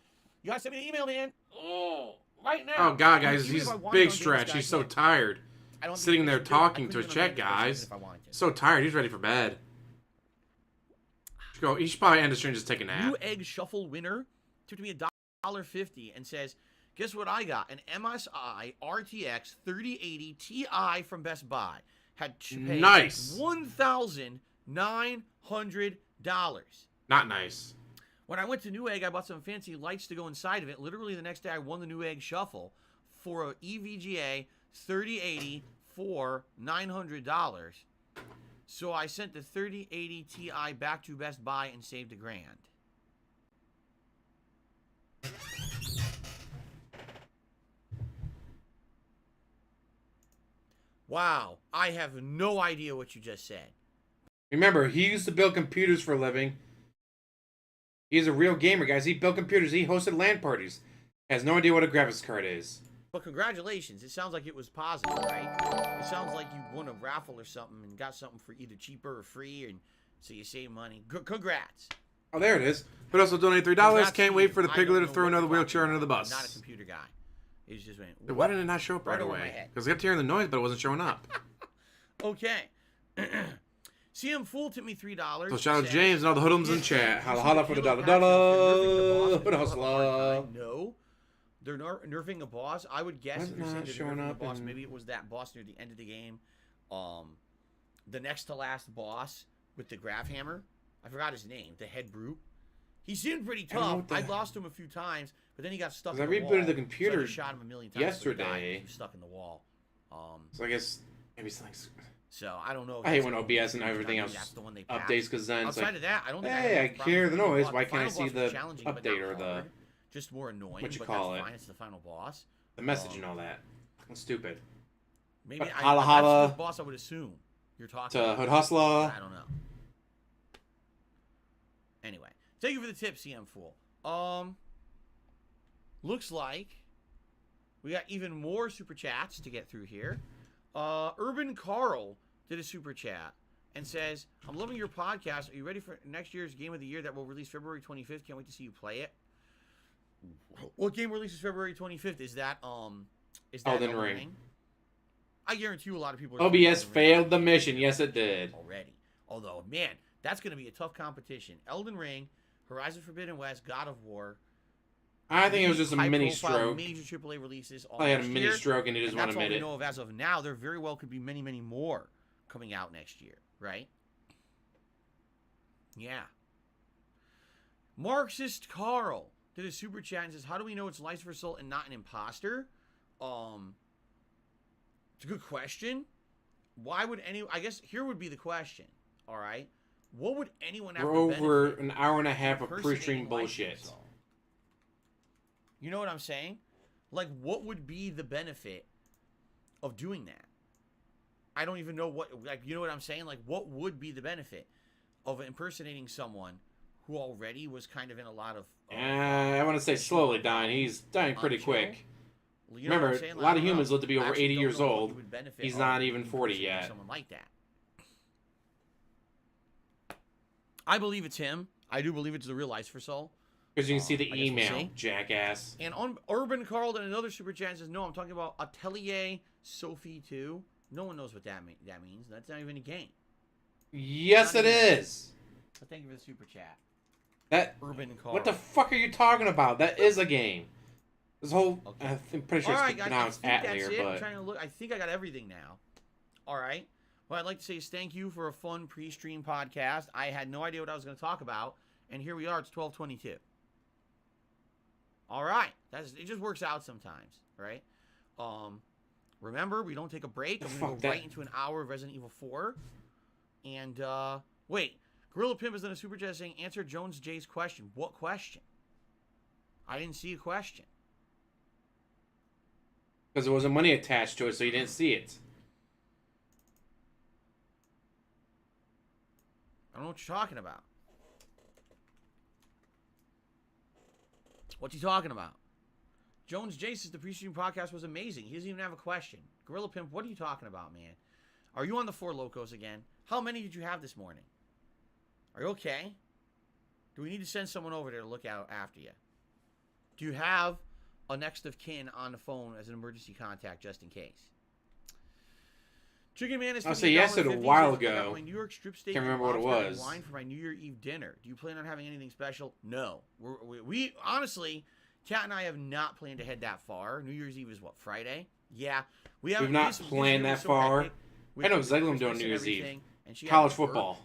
you got to send me an email, man. Oh, right now. Oh, God, guys, Even he's if I wanted to big unban this stretch. guy, He's I so can't. tired. I don't think Sitting I there should do it. I talking to couldn't his even chat, unban this person guys. if I wanted to. So tired. He's ready for bed. He should probably end the stream just take a nap. New Egg Shuffle winner tipped me $1.50 and says, guess what I got? An MSI RTX 3080 Ti from Best Buy. Had to pay Nice. $1,900. Not nice. When I went to Newegg, I bought some fancy lights to go inside of it. Literally the next day, I won the Newegg Shuffle for a EVGA 3080 for $900. So I sent the 3080 Ti back to Best Buy and saved $1,000. Wow, I have no idea what you just said. Remember, he used to build computers for a living. He's a real gamer, guys. He built computers. He hosted LAN parties. Has no idea what a graphics card is. But congratulations. It sounds like it was positive, right? It sounds like you won a raffle or something and got something for either cheaper or free, and so you save money. Congrats. Oh, there it is. But also donate $3. Congrats Can't to wait you. for the I piglet don't to know throw what another you're wheelchair talking under the about. bus. I'm not a computer guy. It just went. Dude, why didn't it not show up right Right over my away? head. Because I kept hearing the noise, but it wasn't showing up. Okay. CM Fool tipped me $3. So shout out to Says, James and all the hoodlums in "Yes, chat. you Holla see holla the for the Halo dollar patch dollar. of For the nerfing the boss, people have a hard hustler. time. No. They're nerfing a boss. I would guess Why if is it you're saying not they're showing nerfing a up boss, in- maybe it was that boss near the end of the game. The next to last boss with the graph hammer. I forgot his name. The head brute. He seemed pretty I don't know tough. what the- I lost him a few times, but then he got stuck 'Cause in I the rebooted wall. the computer So I just shot him a million times. but he died yesterday. because he was stuck in the wall. So I guess maybe something's... So I don't know. If I hate that's when the OBS and one- everything maybe else that's the one they passed. updates, because then it's Outside like, of that, I don't think hey, I have any problem hear with the final noise. boss. Why can't I Final see boss the was challenging, but update not or the... hard. Just more annoying. what you but call that's it. fine. It's the final boss. the message and all that. That's stupid. Maybe But I, holla that's holla. the boss I would assume. you're talking To about. Hood Hustler. I don't know. Anyway, thank you for the tip, CM Fool. Looks like we got even more super chats to get through here. Urban Carl did a super chat and says, I'm loving your podcast. Are you ready for next year's Game of the Year that will release February 25th? Can't wait to see you play it. What game releases February 25th? Is that Elden Ring? I guarantee you a lot of people are OBS failed the mission. Yes, it did. already. Although, man, that's going to be a tough competition. Elden Ring, Horizon Forbidden West, God of War. I think it was just a mini high-profile stroke. Major AAA releases. All I had a next mini year, stroke and he just and want that's to all admit we it. know of as of now. There very well could be many, many more coming out next year, right? Yeah. Marxist Carl did a super chat and says, how do we know it's License for Assault and not an imposter? It's a good question. Why would I guess here would be the question, all right? What would anyone have We're to over benefit an hour and a half from of pre-stream impersonating License bullshit. Assault? You know what I'm saying? Like, what would be the benefit of doing that? I don't even know what, like, you know what I'm saying? Like, what would be the benefit of impersonating someone who already was kind of in a lot of... I want to say slowly dying. He's dying pretty Chill. quick. You know what I'm Remember, saying? a Like, lot I of don't know. humans live to be I over actually 80 don't years know what old. you would benefit He's of not even 40 impersonating yet. Someone like that. I believe it's him. I do believe it's the real License for Soul. Because you can see the I guess we'll email, see. jackass. And on Urban Carl and another super chat says, no, I'm talking about Atelier Sophie 2. No one knows what that means. That's not even a game. Yes, Not it even- is. So thank you for the super chat. That. Urban Carl. What the fuck are you talking about? That is a game. This whole. Okay. I'm pretty sure All it's right, guys, I pronounced think that's Atelier, it. I'm but. trying to look. I think I got everything now. All right. What I'd like to say is thank you for a fun pre-stream podcast. I had no idea what I was going to talk about, and here we are. It's 12:22. All right. It just works out sometimes, right? Remember, we don't take a break. I'm going to Fuck go that. right into an hour of Resident Evil 4. And, wait. Gorilla Pimp has done a super chat saying, answer Jones J's question. What question? I didn't see a question. Because there wasn't money attached to it, so you didn't see it. I don't know what you're talking about. What's he talking about? Jones J says the pre-stream podcast was amazing. He doesn't even have a question. Gorilla Pimp, what are you talking about, man? Are you on the Four Locos again? How many did you have this morning? Are you okay? Do we need to send someone over there to look out after you? Do you have a next of kin on the phone as an emergency contact just in case? Chicken Man is I'll say yes, a $58.50. while I got ago. my New York strip steak Can't remember and what it lobster and was. wine for my New Year Eve dinner. Do you plan on having anything special? No. We honestly, Kat and I have not planned to head that far. New Year's Eve is what, Friday? Yeah. We haven't. We've not this year planned was that so far. hectic with I know the exactly what I'm Christmas doing New and Year's Eve. everything, and she had College to work football.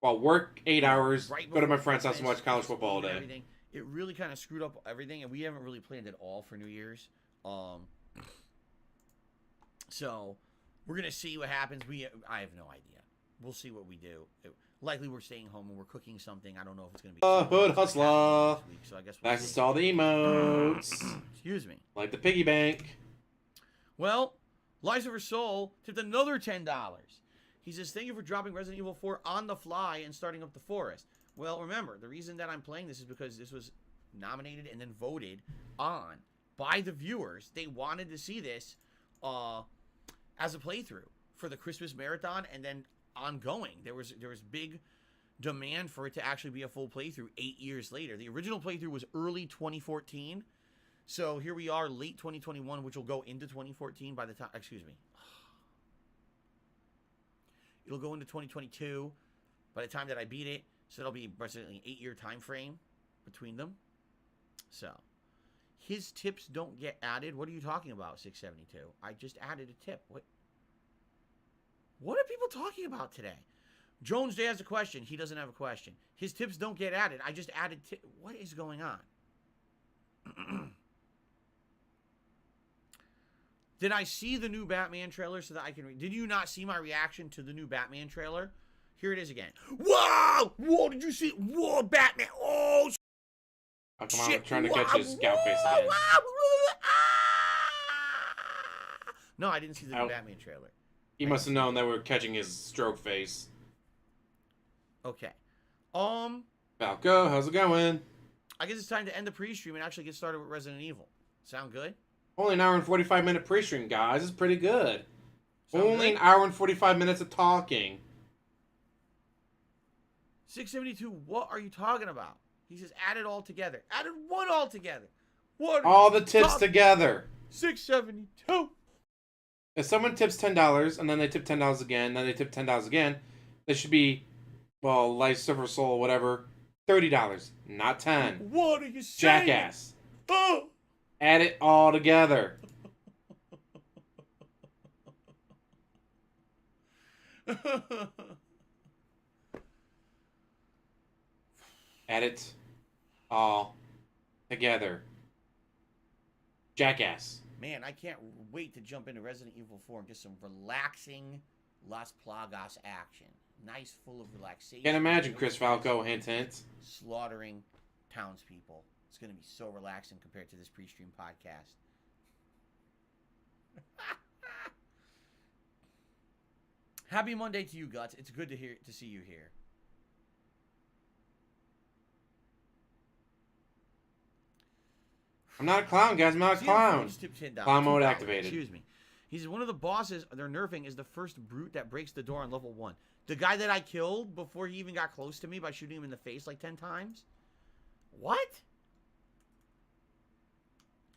Well, work 8 hours, right go to my before friend's house and Christmas, watch college football all and day. everything. It really kind of screwed up everything, and we haven't really planned at all for New Year's. So we're gonna see what happens. I have no idea. We'll see what we do. Likely we're staying home and we're cooking something. I don't know if it's gonna be Hood what's gonna hustler. happen next week, so I guess we'll Access see. to all the emotes. Excuse me. Like the piggy bank. Well, Liza for Soul tipped another $10. He says, thank you for dropping Resident Evil 4 on the fly and starting up the forest. Well, remember, the reason that I'm playing this is because this was nominated and then voted on by the viewers. They wanted to see this as a playthrough for the Christmas marathon and then ongoing. There was big demand for it to actually be a full playthrough 8 years later. The original playthrough was early 2014. So here we are, late 2021, which will go into 2014 by the time, excuse me. It'll go into 2022 by the time that I beat it. So it'll be basically an 8-year time frame between them. So his tips don't get added. What are you talking about, 672? I just added a tip. What are people talking about today? Jones Day has a question. He doesn't have a question. His tips don't get added. I just added what is going on? Did I see the new Batman trailer so that I can did you not see my reaction to the new Batman trailer? Here it is again. Whoa! Whoa, did you see? Whoa, Batman! Oh, Oh, come on, shit! I'm trying to catch Whoa, his scout face whoa, again. whoa, ah! No, I didn't see the new Ow. Batman trailer. He must have known that we were catching his stroke face. Okay. Falco, how's it going? I guess it's time to end the pre-stream and actually get started with Resident Evil. Sound good? Only an hour and 45-minute pre-stream, guys. It's pretty good. Sound Only good? an hour and 45 minutes of talking. 672, what are you talking about? He says add it all together. Added what all together? What? All the tips together. 672. If someone tips $10 and then they tip $10 again, then they tip $10 again, they should be, well, Life, Silver Soul, whatever, $30, not 10. What are you saying? Jackass. Oh. Add it all together. Add it all together. Jackass. Man, I can't wait to jump into Resident Evil 4 and get some relaxing Las Plagas action. Nice, full of relaxation. Can't imagine Chris Falco, hint, hint. Slaughtering townspeople. It's going to be so relaxing compared to this pre-stream podcast. Happy Monday to you, Guts. It's good to see you here. I'm not a clown, guys. I'm not a clown. Clown mode $2. activated. Excuse me. He says one of the bosses they're nerfing is the first brute that breaks the door on level 1. The guy that I killed before he even got close to me by shooting him in the face like 10 times? What?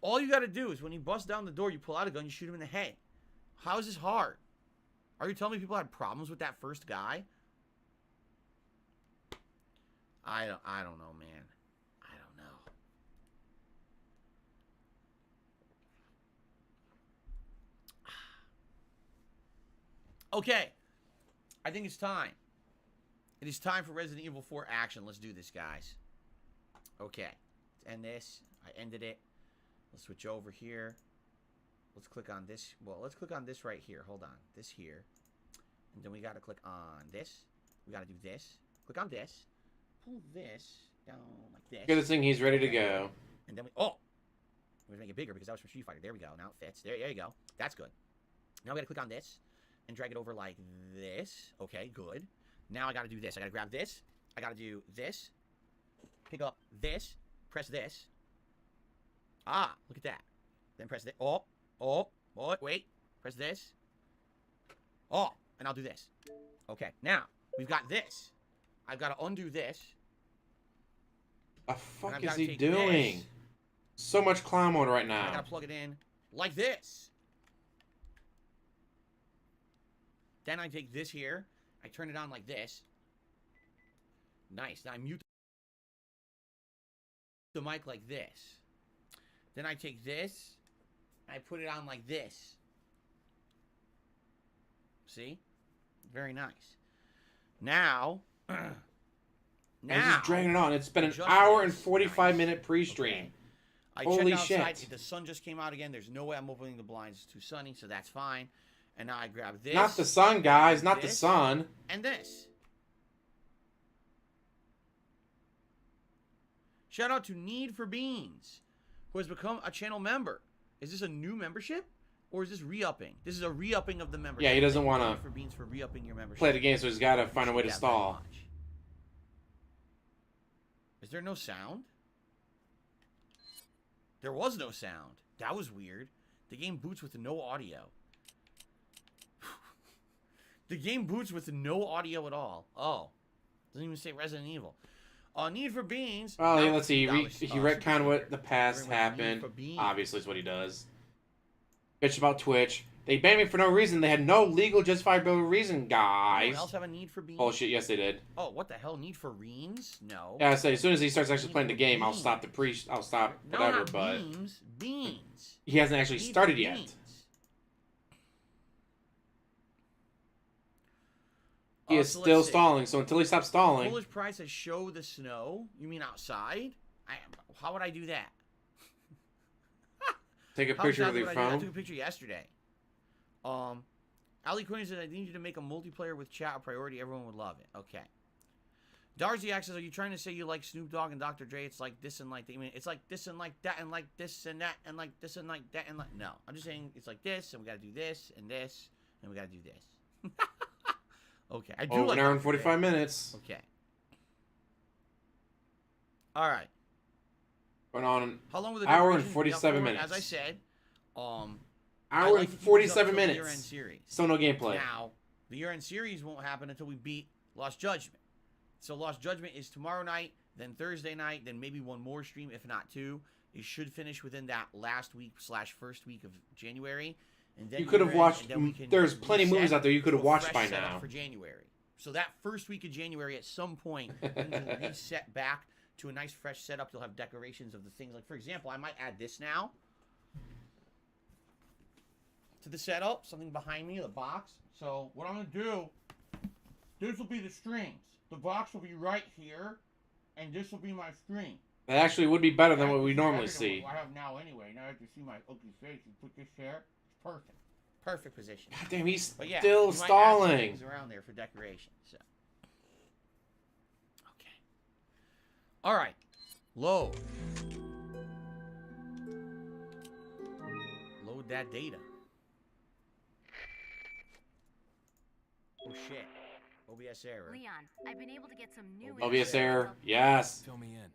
All you got to do is when he busts down the door, you pull out a gun, you shoot him in the head. How is this hard? Are you telling me people had problems with that first guy? I don't know, man. I don't know. Okay. I think it's time. It is time for Resident Evil 4 action. Let's do this, guys. Okay. Let's end this. I ended it. Let's switch over here. Let's click on this. Well, let's click on this right here. Hold on. This here. And then we got to click on this. We got to do this. Click on this. Pull this down like this. Good thing he's ready to go. And then we... Oh! We're going to make it bigger because that was from Street Fighter. There we go. Now it fits. There you go. That's good. Now we got to click on this. And drag it over like this. Okay, good. Now I got to do this. I got to grab this. I got to do this. Pick up this. Press this. Ah, look at that. Then press this. Oh, wait. Press this. Oh, and I'll do this. Okay, now, we've got this. I've got to undo this. The fuck I've is gotta he take doing? this. So much clown mode right And I now. got to plug it in like this. Then I take this here. I turn it on like this. Nice. Now I mute the mic like this. Then I take this. I put it on like this. See? Very nice. Now. And he's just dragging it on. It's been an adjust hour and this. 45-minute pre-stream. Okay. I Holy checked outside. shit. The sun just came out again. There's no way I'm opening the blinds. It's too sunny, so that's fine. And now I grab this. Not the sun, guys. Not the this, sun. And this. Shout out to Need for Beans, who has become a channel member. Is this a new membership? Or is this re-upping? This is a re-upping of the membership. Yeah, he doesn't Thank you, wanna Need for Beans for re-upping your membership. Play the game, so he's got to find a way to Appreciate that very stall. much. Is there no sound? There was no sound. That was weird. The game boots with no audio. The game boots with no audio at all. Oh. Doesn't even say Resident Evil. Need for Beans. Well, yeah, now let's see. $2. He Super retconned what Secret. the past Everyone, happened. Need for Beans. Obviously, is what he does. Bitch about Twitch. They banned me for no reason. They had no legal justifiable reason, guys. Anyone else have a Need for Beans? Oh shit! Yes, they did. Oh, what the hell? Need for Reams? No. Yeah, I say as soon as he starts actually Need playing the for game, I'll Beans. stop I'll stop No, whatever. not But Beams. Beans. he hasn't actually Need for started yet. Beans. He is So still let's see. stalling. So until he stops stalling, Polish price says show the snow. You mean outside? How would I do that? take a How picture with exactly your would I do that? I phone. took a picture yesterday. Ali Quinn says I need you to make a multiplayer with chat a priority. Everyone would love it. Okay. Darcy says, are you trying to say you like Snoop Dogg and Dr. Dre? It's like this and like that. I mean, it's like this and like that and like this and that and like this and like that and like. No, I'm just saying it's like this and we got to do this and this and we gotta do this. Okay, I do Over like an hour that and 45 minutes. Okay. All right. Going on How long were the hour and decorations? 47 Yep, minutes. As I said, I Hour like and to keep these up 47 till the year-end minutes. series. Still no gameplay. Now, the year-end series won't happen until we beat Lost Judgment. So Lost Judgment is tomorrow night, then Thursday night, then maybe one more stream, if not two. It should finish within that last week / first week of January. And then You could have year-end, watched. and then we can There's plenty of reset movies out there you could have to a watched fresh by setup now. for January. So that first week of January, at some point, things will reset back to a nice fresh setup. You'll have decorations of the things. Like, for example, I might add this now to the setup. Something behind me, the box. So what I'm going to do, this will be the strings. The box will be right here, and this will be my string. That actually would be better than what we This is normally better than see. what I have now anyway. Now I have to see my ugly face. You put this here. It's perfect. Perfect position. God damn, he's But yeah, still you might add some stalling. things around there for decoration. So, okay. All right. Load. Load that data. Oh shit. OBS error. Leon, I've been able to get some new OBS info error. about- Yes. Fill me in.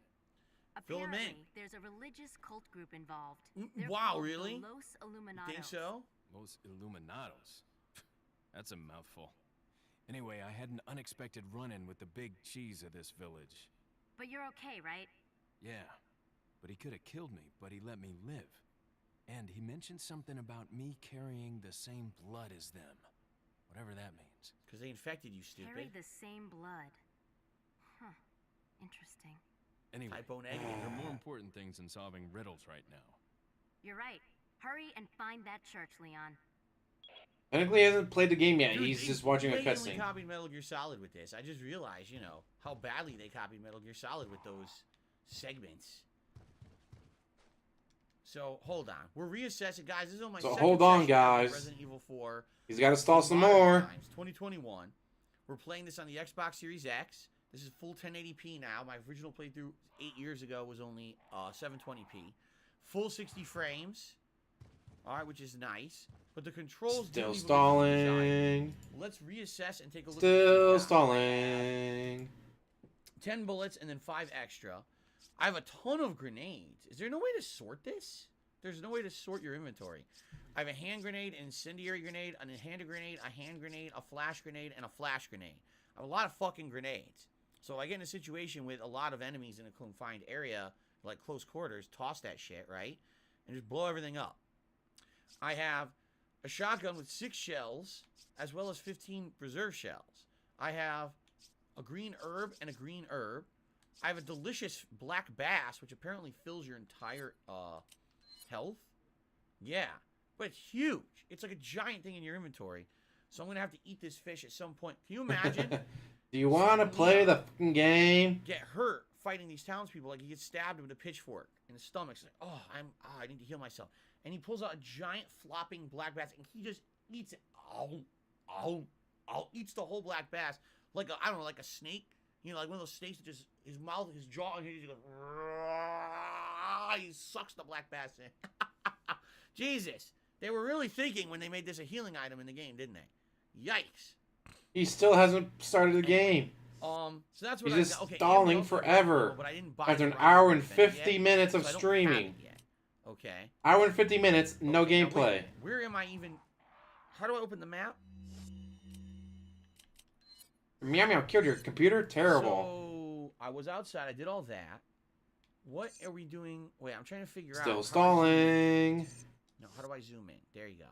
Fill 'em in. Apparently, there's a religious cult group involved. They're Wow, called the really? Los You Illuminados. think so? Los Illuminados. That's a mouthful. Anyway, I had an unexpected run-in with the big cheese of this village. But you're okay, right? Yeah, but he could have killed me, but he let me live. And he mentioned something about me carrying the same blood as them. Whatever that means. Because they infected you, stupid. Carry the same blood. Huh. Interesting. Anyway, Typo there negative. are more important things than solving riddles right now. You're right. Hurry and find that church, Leon. Technically, he hasn't played the game yet. Dude, He's they just watching a blatantly cutscene. copied Metal Gear Solid with this. I just realized, you know, how badly they copied Metal Gear Solid with those segments. So, hold on. We're reassessing. Guys, this is on my So second hold on, session now with guys. Resident Evil 4. He's got to stall some Modern more. Times, 2021. We're playing this on the Xbox Series X. This is full 1080p now. My original playthrough 8 years ago was only 720p. Full 60 frames. All right, which is nice. But the controls Still didn't even look stalling. Let's reassess and take a look. Still at stalling. 10 bullets and then 5 extra. I have a ton of grenades. Is there no way to sort this? There's no way to sort your inventory. I have a hand grenade, an incendiary grenade, an hand grenade, a flash grenade, and a flash grenade. I have a lot of fucking grenades. So if I get in a situation with a lot of enemies in a confined area, like close quarters, toss that shit, right? And just blow everything up. I have a shotgun with 6 shells, as well as 15 reserve shells. I have a green herb and a green herb. I have a delicious black bass, which apparently fills your entire health. Yeah, but it's huge. It's like a giant thing in your inventory. So I'm going to have to eat this fish at some point. Can you imagine? Do you want to play the fucking game? Get hurt fighting these townspeople. Like, he gets stabbed with a pitchfork in the stomach. It's like, I need to heal myself. And he pulls out a giant flopping black bass, and he just eats it. Eats the whole black bass. Like, I don't know, like a snake. You know, like one of those snakes that just, his mouth, his jaw, and he just goes, he sucks the black bass in. Jesus. They were really thinking when they made this a healing item in the game, didn't they? Yikes. He still hasn't started the game. So that's what He's just okay, stalling ammo, forever. but I didn't buy After the an right hour and weapon 50 yet, minutes of so I don't have streaming. it yet. Okay. Hour and 50 minutes, no Okay, now wait a gameplay. minute. Where am I even? How do I open the map? Meow meow killed your computer? Terrible. So I was outside. I did all that. What are we doing? Wait, I'm trying to figure out. Still how to zoom stalling. in. No, how do I zoom in? There you go.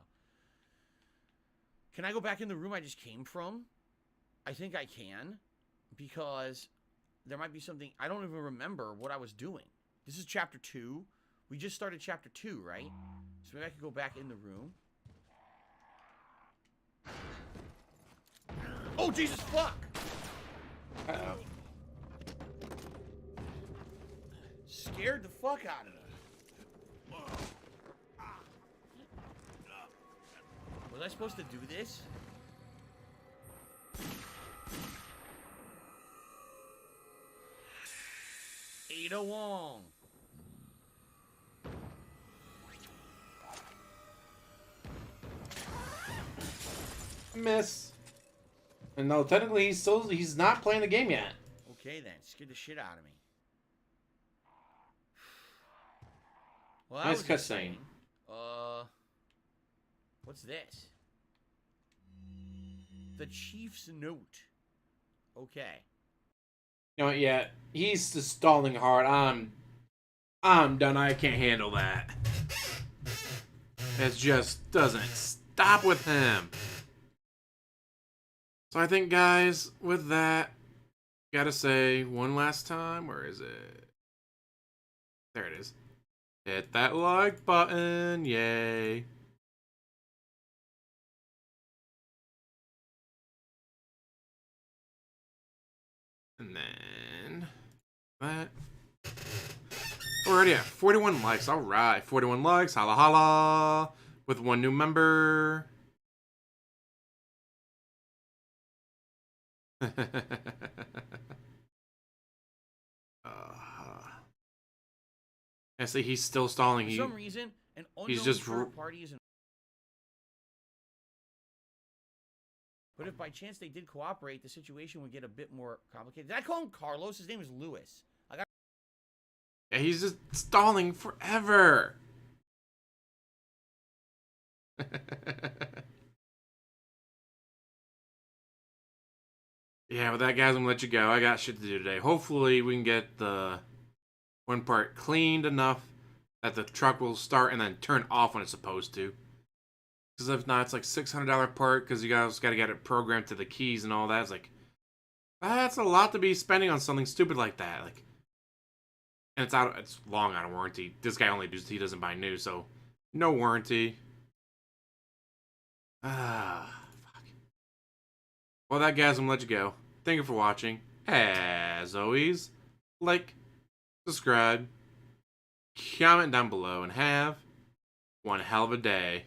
Can I go back in the room I just came from? I think I can, because there might be something. I don't even remember what I was doing. This is chapter 2. We just started chapter 2, right? So maybe I could go back in the room. Oh, Jesus, fuck! Uh-oh. Scared the fuck out of me. Was I supposed to do this? Ada Wong. Miss. And no, technically he's not playing the game yet. Okay then, scared the shit out of me. Well, that Nice was cutscene. exciting. What's this? The Chief's note. Okay. You know what? Yeah, he's just stalling hard. I'm done. I can't handle that. It just doesn't stop with him. So I think, guys, with that, gotta say one last time. Where is it? There it is. Hit that like button. Yay. And then that. We're already at 41 likes. All right, 41 likes. Holla holla. With one new member. I see he's still stalling. For some reason, an unknown just third party is. But if by chance they did cooperate, the situation would get a bit more complicated. Did I call him Carlos? His name is Louis. Yeah, he's just stalling forever. Yeah, with that, guys, I'm gonna let you go. I got shit to do today. Hopefully, we can get the one part cleaned enough that the truck will start and then turn off when it's supposed to. Because if not, it's like $600 part because you guys got to get it programmed to the keys and all that. It's like, that's a lot to be spending on something stupid like that. Like, and it's long out of warranty. This guy he doesn't buy new, so no warranty. Fuck. Well, that, guys, I'm gonna let you go. Thank you for watching. As always, like, subscribe, comment down below, and have one hell of a day.